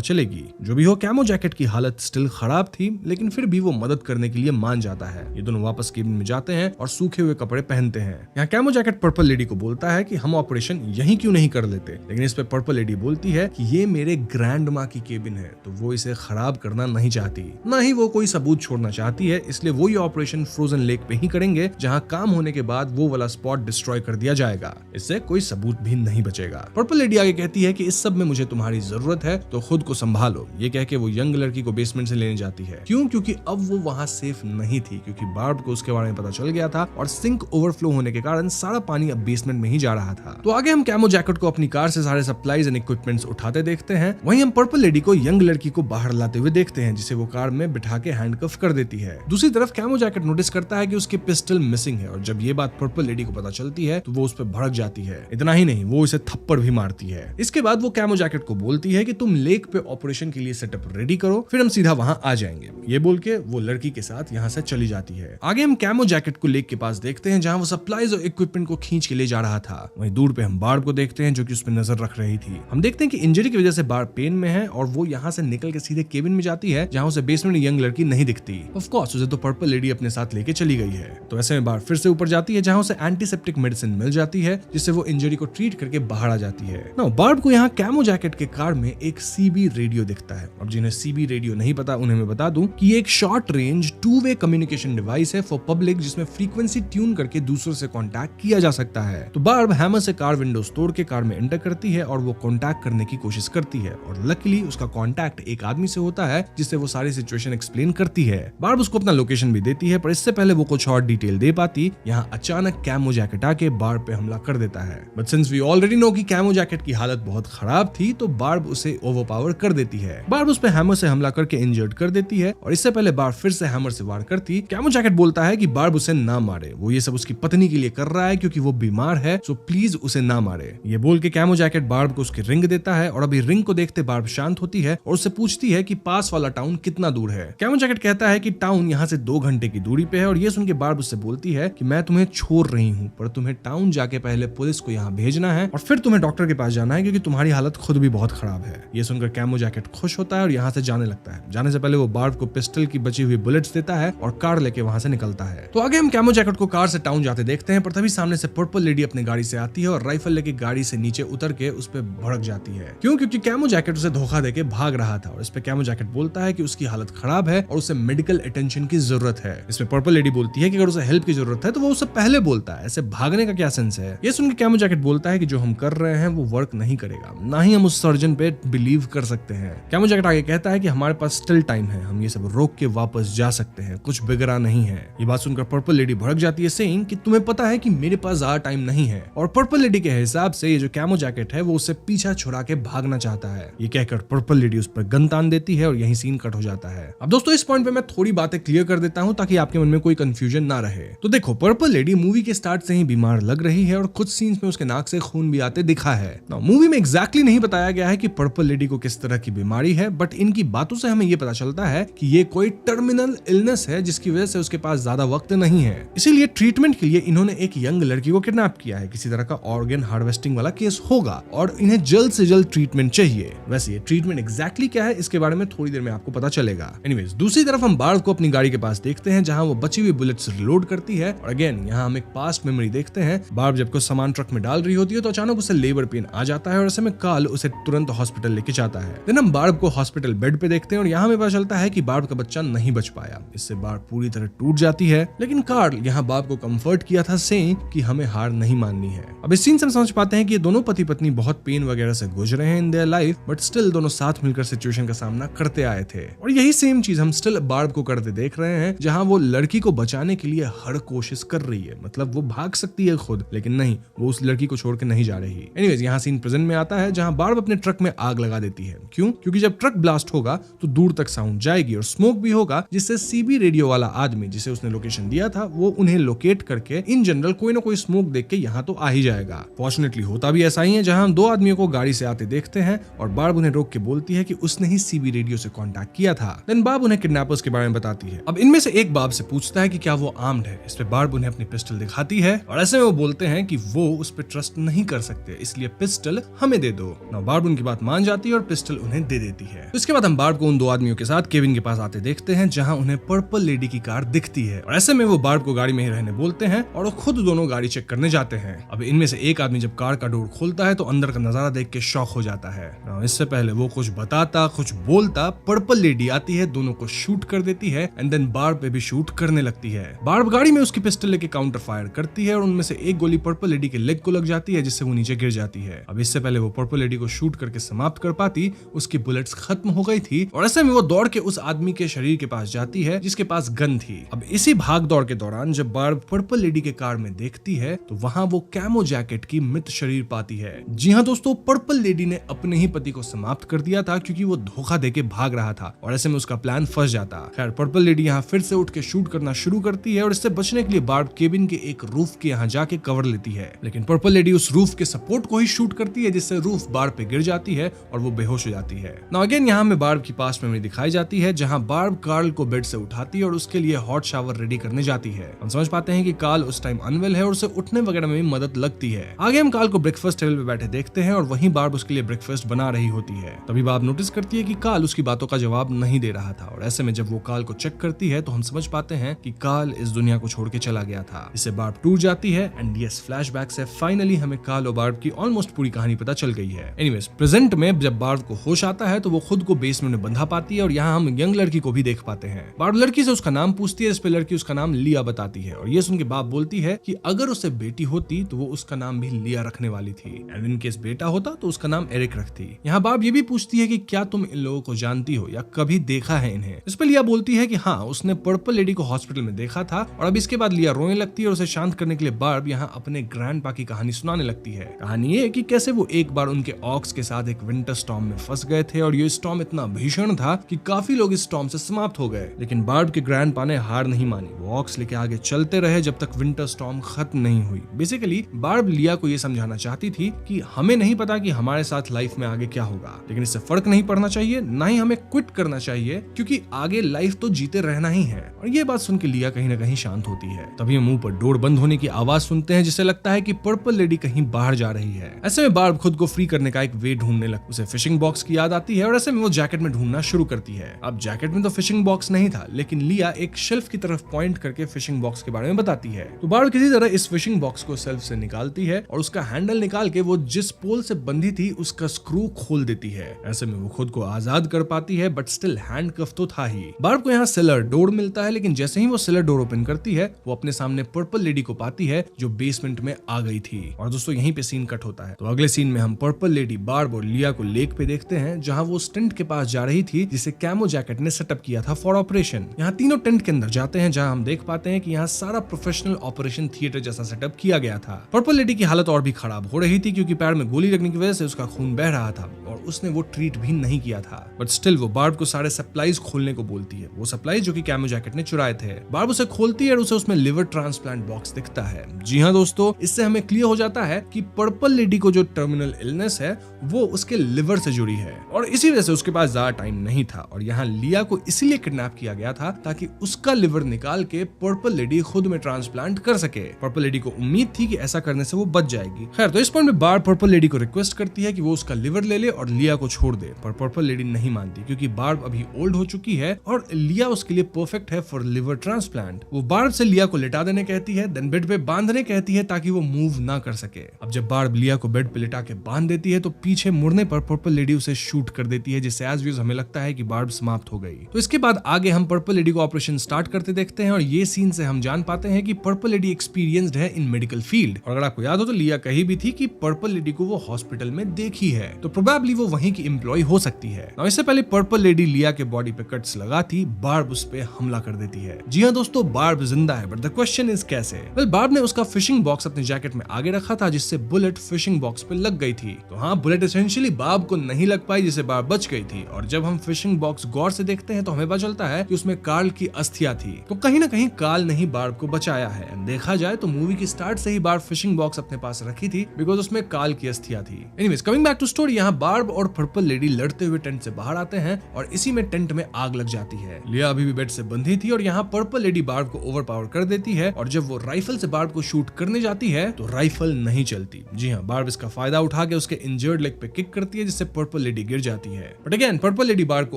चलेगी। जो भी हो कैमो जैकेट की हालत स्टिल खराब थी लेकिन फिर भी वो मदद करने के लिए मान जाता है। ये दोनों वापस केबिन में जाते हैं और सूखे हुए कपड़े पहनते हैं। यहाँ कैमो जैकेट पर्पल लेडी को बोलता है कि हम ऑपरेशन यहीं क्यों नहीं कर लेते, लेकिन इस पे पर्पल लेडी बोलती है कि ये मेरे ग्रैंड माँ की केबिन है तो वो इसे खराब करना नहीं चाहती, ना ही वो कोई सबूत छोड़ना चाहती है, इसलिए वो ये ऑपरेशन फ्रोजन लेक पे ही करेंगे जहाँ काम होने के बाद वो वाला स्पॉट डिस्ट्रॉय कर दिया जाएगा। इससे कोई सबूत भी नहीं बचेगा। पर्पल लेडी आगे कहती है कि इस सब में मुझे तुम्हारी जरूरत है तो खुद को संभालो। ये कह के वो यंग लड़की को बेसमेंट से लेने जाती है। क्यों? क्योंकि अब वो वहाँ सेफ नहीं थी, क्योंकि बार्ब को उसके बारे में पता चल गया था और सिंक ओवरफ्लो होने के कारण सारा पानी अब बेसमेंट में ही जा रहा था। तो आगे हम कैमो जैकेट को अपनी कार से सारे सप्लाईज एंड इक्विपमेंट्स उठाते देखते हैं। वहीं हम पर्पल लेडी को यंग लड़की को बाहर लाते हुए देखते हैं जिसे वो कार में बिठा के हैंडकफ कर देती है। दूसरी तरफ कैमो जैकेट नोटिस करता है कि उसकी पिस्टल मिसिंग है और जब ये बात पर्पल लेडी को पता चलती है तो वो उस पर भड़क जाती है। इतना ही नहीं, वो इसे थप्पड़ भी मारती है। इसके बाद वो कैमो जैकेट को बोलती है कि तुम लेक पे ऑपरेशन के लिए सेटअप रेडी करो, फिर हम सीधा वहां आ जाएंगे। ये बोल के वो लड़की के साथ यहाँ से चली जाती है। आगे हम कैमो जैकेट को लेक के पास देखते हैं जहाँ वो सप्लाईज और इक्विपमेंट को खींच के ले जा रहा था। वहीं दूर पे हम बार्ब को देखते हैं जो कि उस पर नजर रख रही थी। हम देखते हैं कि इंजरी की वजह से बार्ब पेन में है और वो यहाँ से निकल के सीधे केबिन में जाती है जहाँ उसे बेसमेंट यंग लड़की नहीं दिखती। ऑफ कोर्स उसे तो पर्पल लेडी अपने साथ लेके चली गई है। तो ऐसे में बार्ब फिर से ऊपर जाती है जहाँ उसे एंटीसेप्टिक मेडिसिन मिल जाती है जिससे वो इंजरी को ट्रीट करके बाहर आ जाती है। नाउ बार्ब को यहाँ कैमो जैकेट के कार में एक सीबी रेडियो दिखता है। अब जिन्हें सीबी रेडियो नहीं पता उन्हें मैं बता दूं कि ये एक short range two way communication device है फॉर पब्लिक जिसमें फ्रीक्वेंसी ट्यून करके दूसरों से कांटेक्ट किया जा सकता है। तो बार्ब हैमर से कार विंडोज तोड़ के कार में एंटर करती है और वो कांटेक्ट करने की कोशिश करती है और लकीली उसका कांटेक्ट एक आदमी से होता है जिससे वो सारी सिचुएशन एक्सप्लेन करती है। बार्ब उसको अपना लोकेशन भी देती है पर इससे पहले वो कुछ और डिटेल दे पाती, यहाँ अचानक कैमो जैकेट आके बार्ब पे हमला कर देता है। But since we already know कि कैमो जैकेट की हालत बहुत खराब थी तो बार्ब उसे ओवरपावर कर देती है। बार्ब उस पे हैमर से हमला करके इंजर्ड कर देती है और इससे पहले बार्ब फिर से हैमर से वार करती। कैमो जैकेट बोलता है कि बार्ब उसे ना मारे, वो ये सब उसकी पत्नी के लिए कर रहा है क्योंकि वो बीमार है, सो प्लीज उसे ना मारे। ये बोल के कैमो जैकेट बार्ब को उसकी रिंग देता है और अभी रिंग को देखते बार्ब शांत होती है और उससे पूछती है कि पास वाला टाउन कितना दूर है। कैमो जैकेट कहता है कि टाउन यहाँ से 2 घंटे की दूरी पे है और ये सुन के बार्ब उससे बोलती है कि मैं तुम्हें छोड़ रही हूँ पर तुम्हें टाउन जाके पहले पुलिस को यहाँ भेजना है और फिर तुम्हें डॉक्टर के पास जाना है क्योंकि तुम्हारी हालत खुद भी बहुत खराब है। ये सुनकर कैमो जैकेट खुश होता है और यहाँ से जाने लगता है। जाने से पहले वो बार्ब को पिस्टल की बची हुई बुलेट्स देता है और कार लेके वहां से निकलता है। तो आगे हम कैमो जैकेट को कार से टाउन जाते देखते हैं पर तभी सामने से पर्पल लेडी अपनी गाड़ी से आती है और राइफल लेके गाड़ी से नीचे उतर के उस पर भड़क जाती है। क्यों? क्योंकि कैमो जैकेट उसे धोखा देके भाग रहा था और इस पे कैमो जैकेट बोलता है कि उसकी हालत खराब है और उसे मेडिकल अटेंशन की जरूरत है। इसमें पर्पल लेडी बोलती है कि अगर उसे हेल्प की जरूरत है तो वो उससे पहले बोलता है, ऐसे भागने का क्या सेंस है। ये सुन के कैमो जैकेट बोलता है कि जो हम कर रहे हैं वो वर्क नहीं करेगा, ना ही हम उस सर्जन पे बिलीव कर सकते हैं। कैमो जैकेट आगे कहता है कि हमारे पास स्टिल टाइम है, हम ये सब रोक के वापस जा सकते हैं, कुछ बिगड़ा नहीं है। ये बात सुनकर पर्पल लेडी भड़क जाती है सेइंग कि तुम्हें पता है कि मेरे पास ज्यादा टाइम नहीं है। और पर्पल लेडी के हिसाब से ये जो कैमो जैकेट है वो उससे पीछा छुड़ा के भागना चाहता है। ये कहकर पर्पल लेडी उस पर गन तान देती है और यही सीन कट हो जाता है। अब दोस्तों इस पॉइंट पे मैं थोड़ी बातें क्लियर कर देता हूँ ताकि आपके मन में कोई कंफ्यूजन ना रहे। तो देखो पर्पल लेडी मूवी के स्टार्ट से ही बीमार लग रही है और कुछ सीन्स में उसके नाक से खून भी आते दिखा है। मूवी में एग्जैक्टली नहीं बताया गया है कि पर्पल लेडी को किस तरह की बीमारी है, बट इनकी बातों से हमें ये पता चलता है कि ये कोई टर्मिनल इलनेस है जिसकी वजह से उसके पास ज्यादा वक्त नहीं है। इसीलिए ट्रीटमेंट के लिए इन्होंने एक यंग लड़की को किडनैप किया है। किसी तरह का ऑर्गन हार्वेस्टिंग वाला केस होगा और इन्हें जल्द से जल्द ट्रीटमेंट चाहिए। वैसे ये ट्रीटमेंट एग्जैक्टली क्या है इसके बारे में थोड़ी देर में आपको पता चलेगा। एनीवेज, दूसरी तरफ हम बार्ब को अपनी गाड़ी के पास देखते हैं जहां वो बची हुई बुलेट्स रिलोड करती है और अगेन यहाँ हम एक पास्ट मेमोरी देखते हैं। बार्ब जब कुछ सामान ट्रक में डाल रही होती है तो अचानक उसे लेबर पेन आ जाता है और ऐसे में कार्ल उसे तुरंत हॉस्पिटल लेके जाता है। देन हम बार्ब को हॉस्पिटल बेड पे देखते हैं और यहाँ हमें पता चलता है कि बार्ब का बच्चा नहीं बच पाया। इससे बार्ब पूरी तरह टूट जाती है, लेकिन कार्ल यहाँ बार्ब को कंफर्ट किया था सेइंग कि हमें हार नहीं माननी है। अब इस सीन से हम समझ पाते हैं कि ये दोनों पति पत्नी बहुत पेन वगैरह से गुजरे हैं in their life, but still दोनों साथ मिलकर सिचुएशन का सामना करते आए थे। और यही सेम चीज हम स्टिल बार्ब को करते देख रहे हैं, जहां वो लड़की को बचाने के लिए हर कोशिश कर रही है। मतलब वो भाग सकती है खुद, लेकिन नहीं, वो उस लड़की को छोड़ के नहीं जा रही। एनीवेज, यहाँ सीन प्रेजेंट में आता है जहां बार्ब अपने ट्रक में आग लगा देती है। क्यों? क्योंकि जब ट्रक ब्लास्ट होगा तो दूर तक साउंड जाएगी और स्मोक भी होगा, जिससे सीबी रेडियो वाला आदमी जिसे उसने लोकेशन दिया था वो उन्हें लोकेट करके इन जनरल कोई ना कोई स्मोक देख के यहाँ तो आ ही जाएगा। फॉर्चुनेटली होता भी ऐसा ही है, जहां हम दो आदमियों को गाड़ी से आते देखते हैं और बार्ब उन्हें रोक के बोलती है कि उसने ही सीबी रेडियो से कांटेक्ट किया था। देन बार्ब उन्हें किडनैपर्स के बारे में बताती है। अब इनमें से एक बार्ब से पूछता है कि क्या वो आर्म्ड है। इस पे बार्ब उन्हें अपनी पिस्टल दिखाती है और ऐसे में वो बोलते हैं कि वो उस पर ट्रस्ट नहीं कर सकते, इसलिए पिस्टल हमें दे दो। ना बार्ब उनकी बात मान जाती है और पिस्टल उन्हें दे देती है। इसके बाद हम बार्ब को उन दो आदमियों के साथ केविन के पास आते देखते हैं, जहां उन्हें पर्पल लेडी की कार दिखती है और ऐसे में वो बार्ब को गाड़ी में ही रहने बोलते हैं और वो खुद दोनों गाड़ी चेक करने जाते हैं। अब इनमें से एक आदमी जब कार का डोर खोलता है तो अंदर का नजारा देख के शॉक हो जाता है। इससे पहले वो कुछ बताता कुछ बोलता, पर्पल लेडी आती है, दोनों को शूट कर देती है एंड देन बार्ब पे भी शूट करने लगती है। बार्ब गाड़ी में उसकी पिस्टल लेके काउंटर फायर करती है और उनमें से एक गोली पर्पल लेडी के लेग को लग जाती है, जिससे वो नीचे गिर जाती है। अब इससे पहले वो पर्पल लेडी को शूट करके समाप्त कर पाती, उसकी बुलेट्स खत्म हो गई थी और ऐसे में वो दौड़ के उस आदमी के शरीर के पास जाती है जिसके पास गन थी। अब इसी भाग दौड़ के दौरान जब बार्ब पर्पल लेडी के कार में देखती है तो वहां वो कैमो जैकेट की मृत शरीर पाती है। जी हाँ दोस्तों, पर्पल लेडी ने अपने ही पति को समाप्त कर दिया था क्योंकि वो धोखा देके भाग रहा था और ऐसे में उसका प्लान फंस जाता। खैर, पर्पल लेडी यहाँ फिर से उठ के शूट करना शुरू करती है और इससे बचने के लिए बार्ब केबिन के एक रूफ के यहाँ जाके कवर लेती है, लेकिन पर्पल लेडी उस रूफ के सपोर्ट को ही शूट करती है, जिससे रूफ बार्ब पे गिर जाती है और वो बेहोश हो जाती है। नाउ अगेन यहाँ में बार्ब की पास्ट मेमोरी दिखाई जाती है, जहाँ बार्ब कार्ल को बेड से उठाती है और उसके लिए हॉट शावर रेडी करने जाती है। हम समझ पाते हैं कि कार्ल उस टाइम अनवेल है और उसे उठने वगैरह में भी मदद लगती है। आगे हम कार्ल को ब्रेकफास्ट टेबल पे बैठे देखते हैं और वहीं बार्ब उसके लिए ब्रेकफास्ट बना रही होती है। तभी बार्ब नोटिस करती है कि कार्ल उसकी बातों का जवाब नहीं दे रहा था और ऐसे में जब वो कार्ल को चेक करती है तो हम समझ पाते हैं कि कार्ल इस दुनिया को छोड़ के चला गया था। इससे बार्ब टूट जाती है एंड यस, फ्लैशबैक से फाइनली हमें कार्ल और बार्ब की ऑलमोस्ट पूरी कहानी पता चल गई है। एनीवेज, प्रेजेंट में जब बार्ब को होश आता है तो वो खुद को बेसमेंट में बंधा पाती है और यहाँ हम यंग लड़की को भी देख पाते हैं। बार्ब लड़की से उसका नाम पूछती है, इस पे लड़की उसका नाम लिया बताती है और ये सुन के बाप बोलती है कि अगर उसे बेटी होती तो वो उसका नाम भी लिया रखने वाली थी एंड इन केस बेटा होता तो उसका नाम एरिक रखती। यहाँ बाप ये भी पूछती है कि क्या तुम इन लोगों को जानती हो या कभी देखा है इन्हें। इस पे लिया बोलती है कि हाँ, उसने पर्पल लेडी को हॉस्पिटल में देखा था और अब इसके बाद लिया रोने लगती है और उसे शांत करने के लिए बार्ब यहाँ अपने ग्रैंडपा की कहानी सुनाने लगती है। कहानी ये कि कैसे वो एक बार उनके ऑक्स के साथ एक विंटर स्टॉर्म में फंस गए थे और ये स्टॉर्म इतना भीषण था कि काफी लोग इस स्टॉर्म से समाप्त हो गए, लेकिन बार्ब के ग्रैंडपा ने हार नहीं मानी। वो ऑक्स लेके आगे चलते रहे जब तक विंटर स्टॉर्म खत्म नहीं हुई। बेसिकली बार्ब लिया को ये समझाना चाहती थी कि हमें नहीं पता कि हमारे साथ लाइफ में आगे क्या होगा, लेकिन इससे फर्क नहीं पड़ना चाहिए, ना ही हमें क्विट करना चाहिए, क्योंकि आगे लाइफ तो जीते रहना ही है। और ये बात सुन के लिया कहीं ना कहीं शांत होती है। तभी हम मुंह पर डोर बंद होने की आवाज सुनते हैं, जिससे लगता है कि पर्पल लेडी कहीं बाहर जा रही है। ऐसे में बार्ब खुद को फ्री करने का एक वे ढूंढने लगती है। उसे फिशिंग बॉक्स की याद आती है और ऐसे में वो जैकेट में ढूंढना शुरू करती है। अब जैकेट में तो फिशिंग बॉक्स नहीं था, लेकिन लिया एक शेल्फ की तरफ पॉइंट करके फिशिंग बॉक्स के बारे में बताती है। तो बार्ब किसी तरह इस फिशिंग बॉक्स को शेल्फ से निकालती है और उसका हैंडल निकाल के वो जिस पोल से बंधी थी उसका स्क्रू खोल देती है। ऐसे में वो खुद को आजाद कर पाती है, बट स्टिल हैंडकफ तो था ही। बार्ब को यहाँ सेलर डोर मिलता है, लेकिन जैसे ही वो सेलर डोर ओपन करती है वो अपने सामने पर्पल लेडी को पाती है जो बेसमेंट में आ गई थी। और दोस्तों यहीं पे सीन कट होता है। तो अगले सीन में हम पर्पल लेडी, बार्ब और लिया को लेक पे देखते हैं, जहां वो टेंट के पास जा रही थी जिसे कैमो जैकेट ने सेटअप किया था फॉर ऑपरेशन। यहाँ तीनों टेंट के अंदर जाते हैं, जहां हम देख पाते हैं कि यहाँ सारा प्रोफेशनल ऑपरेशन थिएटर जैसा सेटअप किया गया था। पर्पल लेडी की हालत और भी खराब हो रही थी क्योंकि पैर में गोली लगने की वजह से उसका खून बह रहा था और और उसने वो ट्रीट भी नहीं किया था। बट स्टिल वो बार्ब को सारे सप्लाईज खोलने को बोलती है, वो सप्लाई जो कि कैमो जैकेट ने चुराए थे। बार्ब उसे खोलती है और उसे उसमें लिवर ट्रांसप्लांट बॉक्स दिखता है। जी हाँ दोस्तों, इससे हमें क्लियर हो जाता है कि पर्पल लेडी को जो टर्मिनल इलनेस है वो उसके लिवर से जुड़ी है और इसी वजह से उसके पास ज्यादा टाइम नहीं था और यहाँ लिया को इसीलिए किडनैप किया गया था ताकि उसका लिवर निकाल के पर्पल लेडी खुद में ट्रांसप्लांट कर सके। पर्पल लेडी को उम्मीद थी कि ऐसा करने से वो बच जाएगी। खैर, तो इस पॉइंट में बार्ब पर्पल लेडी को रिक्वेस्ट करती है कि वो उसका लिवर ले ले और लिया को छोड़ दे, पर पर्पल लेडी नहीं मानती क्योंकि बार्ब अभी ओल्ड हो चुकी है और लिया उसके लिए परफेक्ट है फॉर लिवर ट्रांसप्लांट। वो बार्ब से लिया को लिटा देने कहती है, देन बेड पे बांधने कहती है ताकि वो मूव ना कर सके। अब जब बार्ब लिया को बेड पे लिटा के बांध देती है तो पीछे मुड़ने पर पर्पल लेडी उसे शूट कर देती है, जिससे एज व्यूज हमें लगता है कि बार्ब समाप्त हो गई। तो इसके बाद आगे हम पर्पल लेडी को ऑपरेशन स्टार्ट करते देखते हैं और ये सीन से हम जान पाते हैं कि पर्पल लेडी एक्सपीरियंस्ड है इन मेडिकल फील्ड। और अगर आपको याद हो तो लिया कही भी थी कि पर्पल लेडी को वो हॉस्पिटल में देखी है, तो प्रोबेबली वो वहीं की एम्प्लॉय हो सकती है। और इससे पहले पर्पल लेडी लिया के बॉडी पे कट्स लगाती बार्ब उस पे हमला कर देती है। जी हाँ दोस्तों, बार्ब जिंदा है, बट द क्वेश्चन इज कैसे? वेल, बार्ब ने उसका फिशिंग बॉक्स अपने जैकेट में आगे रखा था जिससे बुलेट फिशिंग बॉक्स पे लग गई थी। तो हाँ, बुलेट एसेंशियली बार्ब को नहीं लग पाई जिससे बार्ब बच गई थी। और जब हम फिशिंग बॉक्स गौर से देखते हैं तो हमें पता चलता है कि उसमें कार्ल की अस्थियां थी। तो कहीं ना कहीं कार्ल ने ही बार्ब को बचाया है। देखा जाए तो मूवी की स्टार्ट से ही बार्ब फिशिंग बॉक्स अपने पास रखी थी बिकॉज उसमें कार्ल की अस्थियां थी। Anyways, coming back to story, यहाँ बार्ब और पर्पल लेडी लड़ते हुए टेंट से बाहर आते हैं और इसी में टेंट में आग लग जाती है। लिया अभी भी बेड से बंधी थी और यहाँ पर्पल लेडी बार्ब को ओवरपावर कर देती है और जब वो राइफल से बार्ब को शूट करने जाती है तो राइफल नहीं चलती। जी हाँ, बार्ब इसका फायदा उठा के उसके इंजर्ड लेग पे किक करती है जिससे पर्पल लेडी गिर जाती है। But again purple lady barb को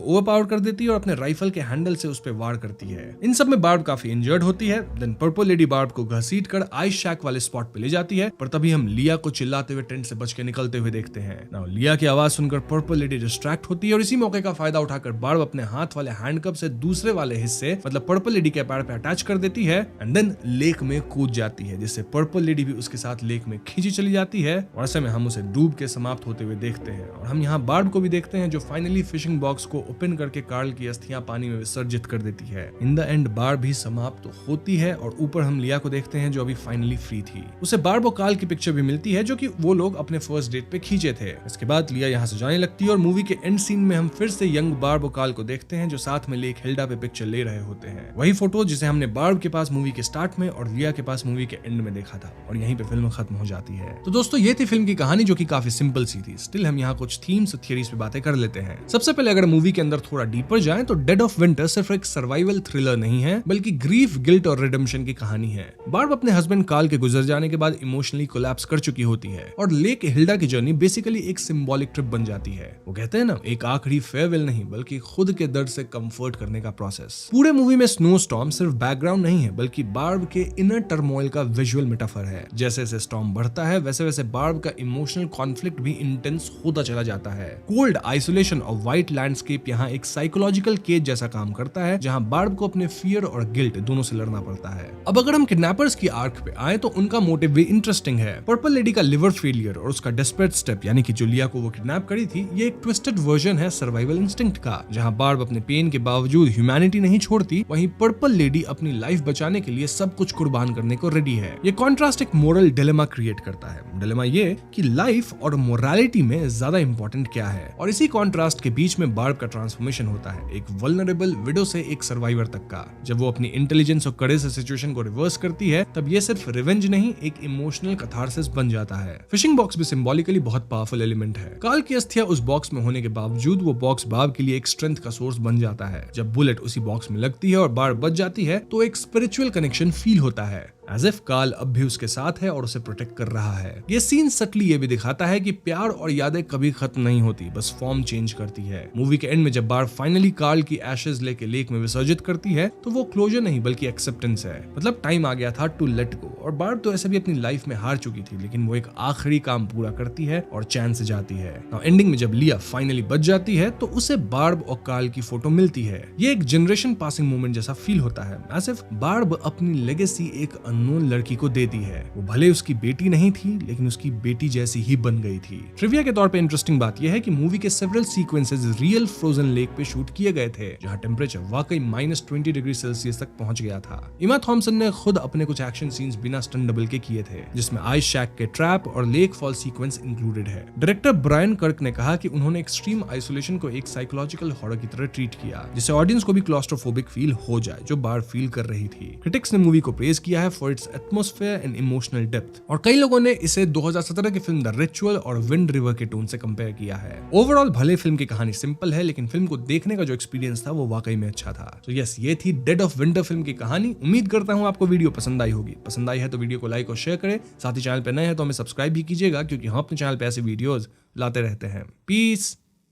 ओवरपावर कर देती है और अपने राइफल के हैंडल से उस पे वार करती है। इन सब में बार्ब काफी इंजर्ड होती है। देन पर्पल लेडी बार्ब को घसीट कर आइस शैक वाले स्पॉट पे ले जाती है, पर तभी हम लिया को चिल्लाते हुए टेंट से बच के निकलते हुए देखते हैं। नाउ लिया की आवाज सुनकर पर्पल लेडी डिस्ट्रैक्ट होती है और इसी मौके का फायदा उठाकर बार्ब अपने हाथ वाले हैंडकप से दूसरे वाले हिस्से मतलब पर्पल लेडी के पैर पे अटैच कर देती है एंड देन लेक में कूद जाती है, जिससे पर्पल लेडी भी उसके साथ लेक में खींची चली जाती है और ऐसे में हम उसे डूब के समाप्त होते हुए देखते हैं। और हम यहाँ बार्ब को भी देखते हैं जो फाइनली फिशिंग बॉक्स को ओपन करके कार्ल की अस्थियां पानी में विसर्जित कर देती है। इन द एंड बार्ब भी समाप्त होती है और ऊपर हम लिया को देखते हैं जो अभी फाइनली फ्री थी। उसे बार्ब और कार्ल की पिक्चर भी मिलती है जो कि वो लोग अपने फर्स्ट डेट पे खींचे थे। इसके बाद लिया यहाँ से जाने लगती है और मूवी के एंड सीन में हम फिर से यंग बार्ब और कार्ल को देखते हैं जो साथ में लेक हिल्डा पे पिक्चर ले रहे होते हैं। वही फोटो जिसे हमने बार्ब के पास मूवी के स्टार्ट में और लिया के पास मूवी के एंड में देखा था और यहीं पे फिल्म खत्म हो जाती है। तो दोस्तों, ये थी फिल्म की कहानी जो कि काफी सिंपल सी थी। स्टिल हम यहाँ कुछ थीम्स और थियरीज पे बातें कर लेते हैं। सबसे पहले अगर मूवी के अंदर थोड़ा डीपर जाएं तो डेड ऑफ विंटर सिर्फ एक सर्वाइवल थ्रिलर नहीं है बल्कि ग्रीफ, गिल्ट और रिडेम्पशन की कहानी है। बार्ब अपने हस्बैंड कार्ल के गुजर जाने के बाद इमोशनली कोलैप्स कर चुकी होती है और लेक हिल्डा की जर्नी बेसिकली एक सिंबॉलिक ट्रिप बन जाती है। वो कहते हैं ना, एक आखिरी फेयरवेल नहीं बल्कि खुद के दर्द से कंफर्ट करने का प्रोसेस। पूरे मूवी में स्नो स्टॉर्म सिर्फ बैकग्राउंड नहीं है बल्कि बार्ब के इनर टर्मोइल का विजुअल मेटाफर है। जैसे जैसे स्टॉर्म बढ़ता है वैसे वैसे बार्ब का इमोशनल कॉन्फ्लिक्ट भी इंटेंस होता चला जाता है। कोल्ड, आइसोलेशन और व्हाइट लैंडस्केप यहाँ एक साइकोलॉजिकल केज जैसा काम करता है जहाँ बार्ब को अपने फियर और गिल्ट दोनों से लड़ना पड़ता है। अब अगर हम किडनैपर्स की आर्क पे आए तो उनका मोटिव भी इंटरेस्टिंग है। पर्पल लेडी का लिवर फेलियर और उसका डेस्परेट स्टेप यानी कि जो लिया को वो किडनैप करी थी, ये एक ट्विस्टेड वर्जन है सर्वाइवल इंस्टिंक्ट का, जहाँ बार्ब अपने पेन के बावजूद ह्यूमैनिटी नहीं छोड़ती, वहीं पर्पल लेडी अपनी लाइफ बचाने के लिए सब कुछ कुर्बान करने को रेडी है। ये कॉन्ट्रास्ट एक मोरल डिलेमा क्रिएट करता है। डिलेमा ये कि लाइफ और मोरालिटी में ज्यादा इंपॉर्टेंट क्या है, और इसी कॉन्ट्रास्ट के बीच में बार्ब का ट्रांसफॉर्मेशन होता है एक वल्नरेबल विडो से एक सर्वाइवर तक का। जब वो अपनी इंटेलिजेंस और करेज से सिचुएशन को रिवर्स करती है तब ये सिर्फ रिवेंज नहीं, एक इमोशनल कैथारसिस बन जाता है। फिशिंग बॉक्स भी सिंबॉलिकली बहुत पावरफुल एलिमेंट है। कार्ल की अस्थियां उस बॉक्स में होने के बावजूद वो बॉक्स बार्ब के लिए एक स्ट्रेंथ का सोर्स बन जाता है। जब बुलेट उसी बॉक्स में लगती है और बार्ब बच जाती है तो एक स्पिरिचुअल कनेक्शन फील होता है, एज इफ कार्ल अब भी उसके साथ है और उसे प्रोटेक्ट कर रहा है। ये सीन सटली ये भी दिखाता है कि प्यार और यादें कभी खत्म नहीं होती, बस फॉर्म चेंज करती है। मूवी के एंड में जब बार्ब फाइनली कार्ल की एशेज लेके लेक में विसर्जित करती है तो वो क्लोजर नहीं बल्कि एक्सेप्टेंस है। मतलब टाइम आ गया था टू लेट गो, और बार्ब तो ऐसे भी अपनी लाइफ में हार चुकी थी लेकिन वो एक आखिरी काम पूरा करती है और चैन से जाती है। नाउ एंडिंग में जब लिया फाइनली बच जाती है तो उसे बार्ब और कार्ल की फोटो मिलती है। ये एक जनरेशन पासिंग मोमेंट जैसा फील होता है, एज इफ बार्ब अपनी लेगेसी एक अननोन लड़की को दे दी है। वो भले उसकी बेटी नहीं थी, लेकिन उसकी बेटी जैसी ही बन गई थी। ट्रिविया के तौर पे इंटरेस्टिंग बात यह है कि मूवी के several sequences real frozen lake पे शूट किए गए थे, जहां टेम्परेचर वाकई -20 डिग्री सेल्सियस तक पहुंच गया था। इमा थॉम्सन ने खुद अपने कुछ एक्शन सीन्स बिना स्टंट डबल के किए थे, जिसमें आइस शैक के ट्रैप और लेक फॉल सीक्वेंस इंक्लूडेड है। डायरेक्टर ब्रायन कर्क ने कहा कि उन्होंने एक्सट्रीम आइसोलेशन को एक साइकोलॉजिकल हॉरर की तरह ट्रीट किया, जिससे ऑडियंस को भी क्लॉस्ट्रोफोबिक फील हो जाए, जो बार फील कर रही थी। क्रिटिक्स ने मूवी को प्रेज किया है for its atmosphere and emotional depth, और कई लोगों ने इसे 2017 की फिल्म द रिचुअल और विंड रिवर के टोन से कंपेयर किया है। ओवरऑल भले फिल्म की कहानी सिंपल है, लेकिन फिल्म को देखने का जो एक्सपीरियंस था वो वाकई में अच्छा था। तो यस, ये थी डेड ऑफ विंटर फिल्म की कहानी। उम्मीद करता हूँ आपको वीडियो पसंद आई होगी। पसंद आई है तो वीडियो को लाइक और शेयर करें। साथ ही चैनल पे नए हैं तो हमें सब्सक्राइब भी कीजिएगा, क्योंकि हम अपने चैनल पे ऐसे वीडियोस लाते रहते हैं। पीस।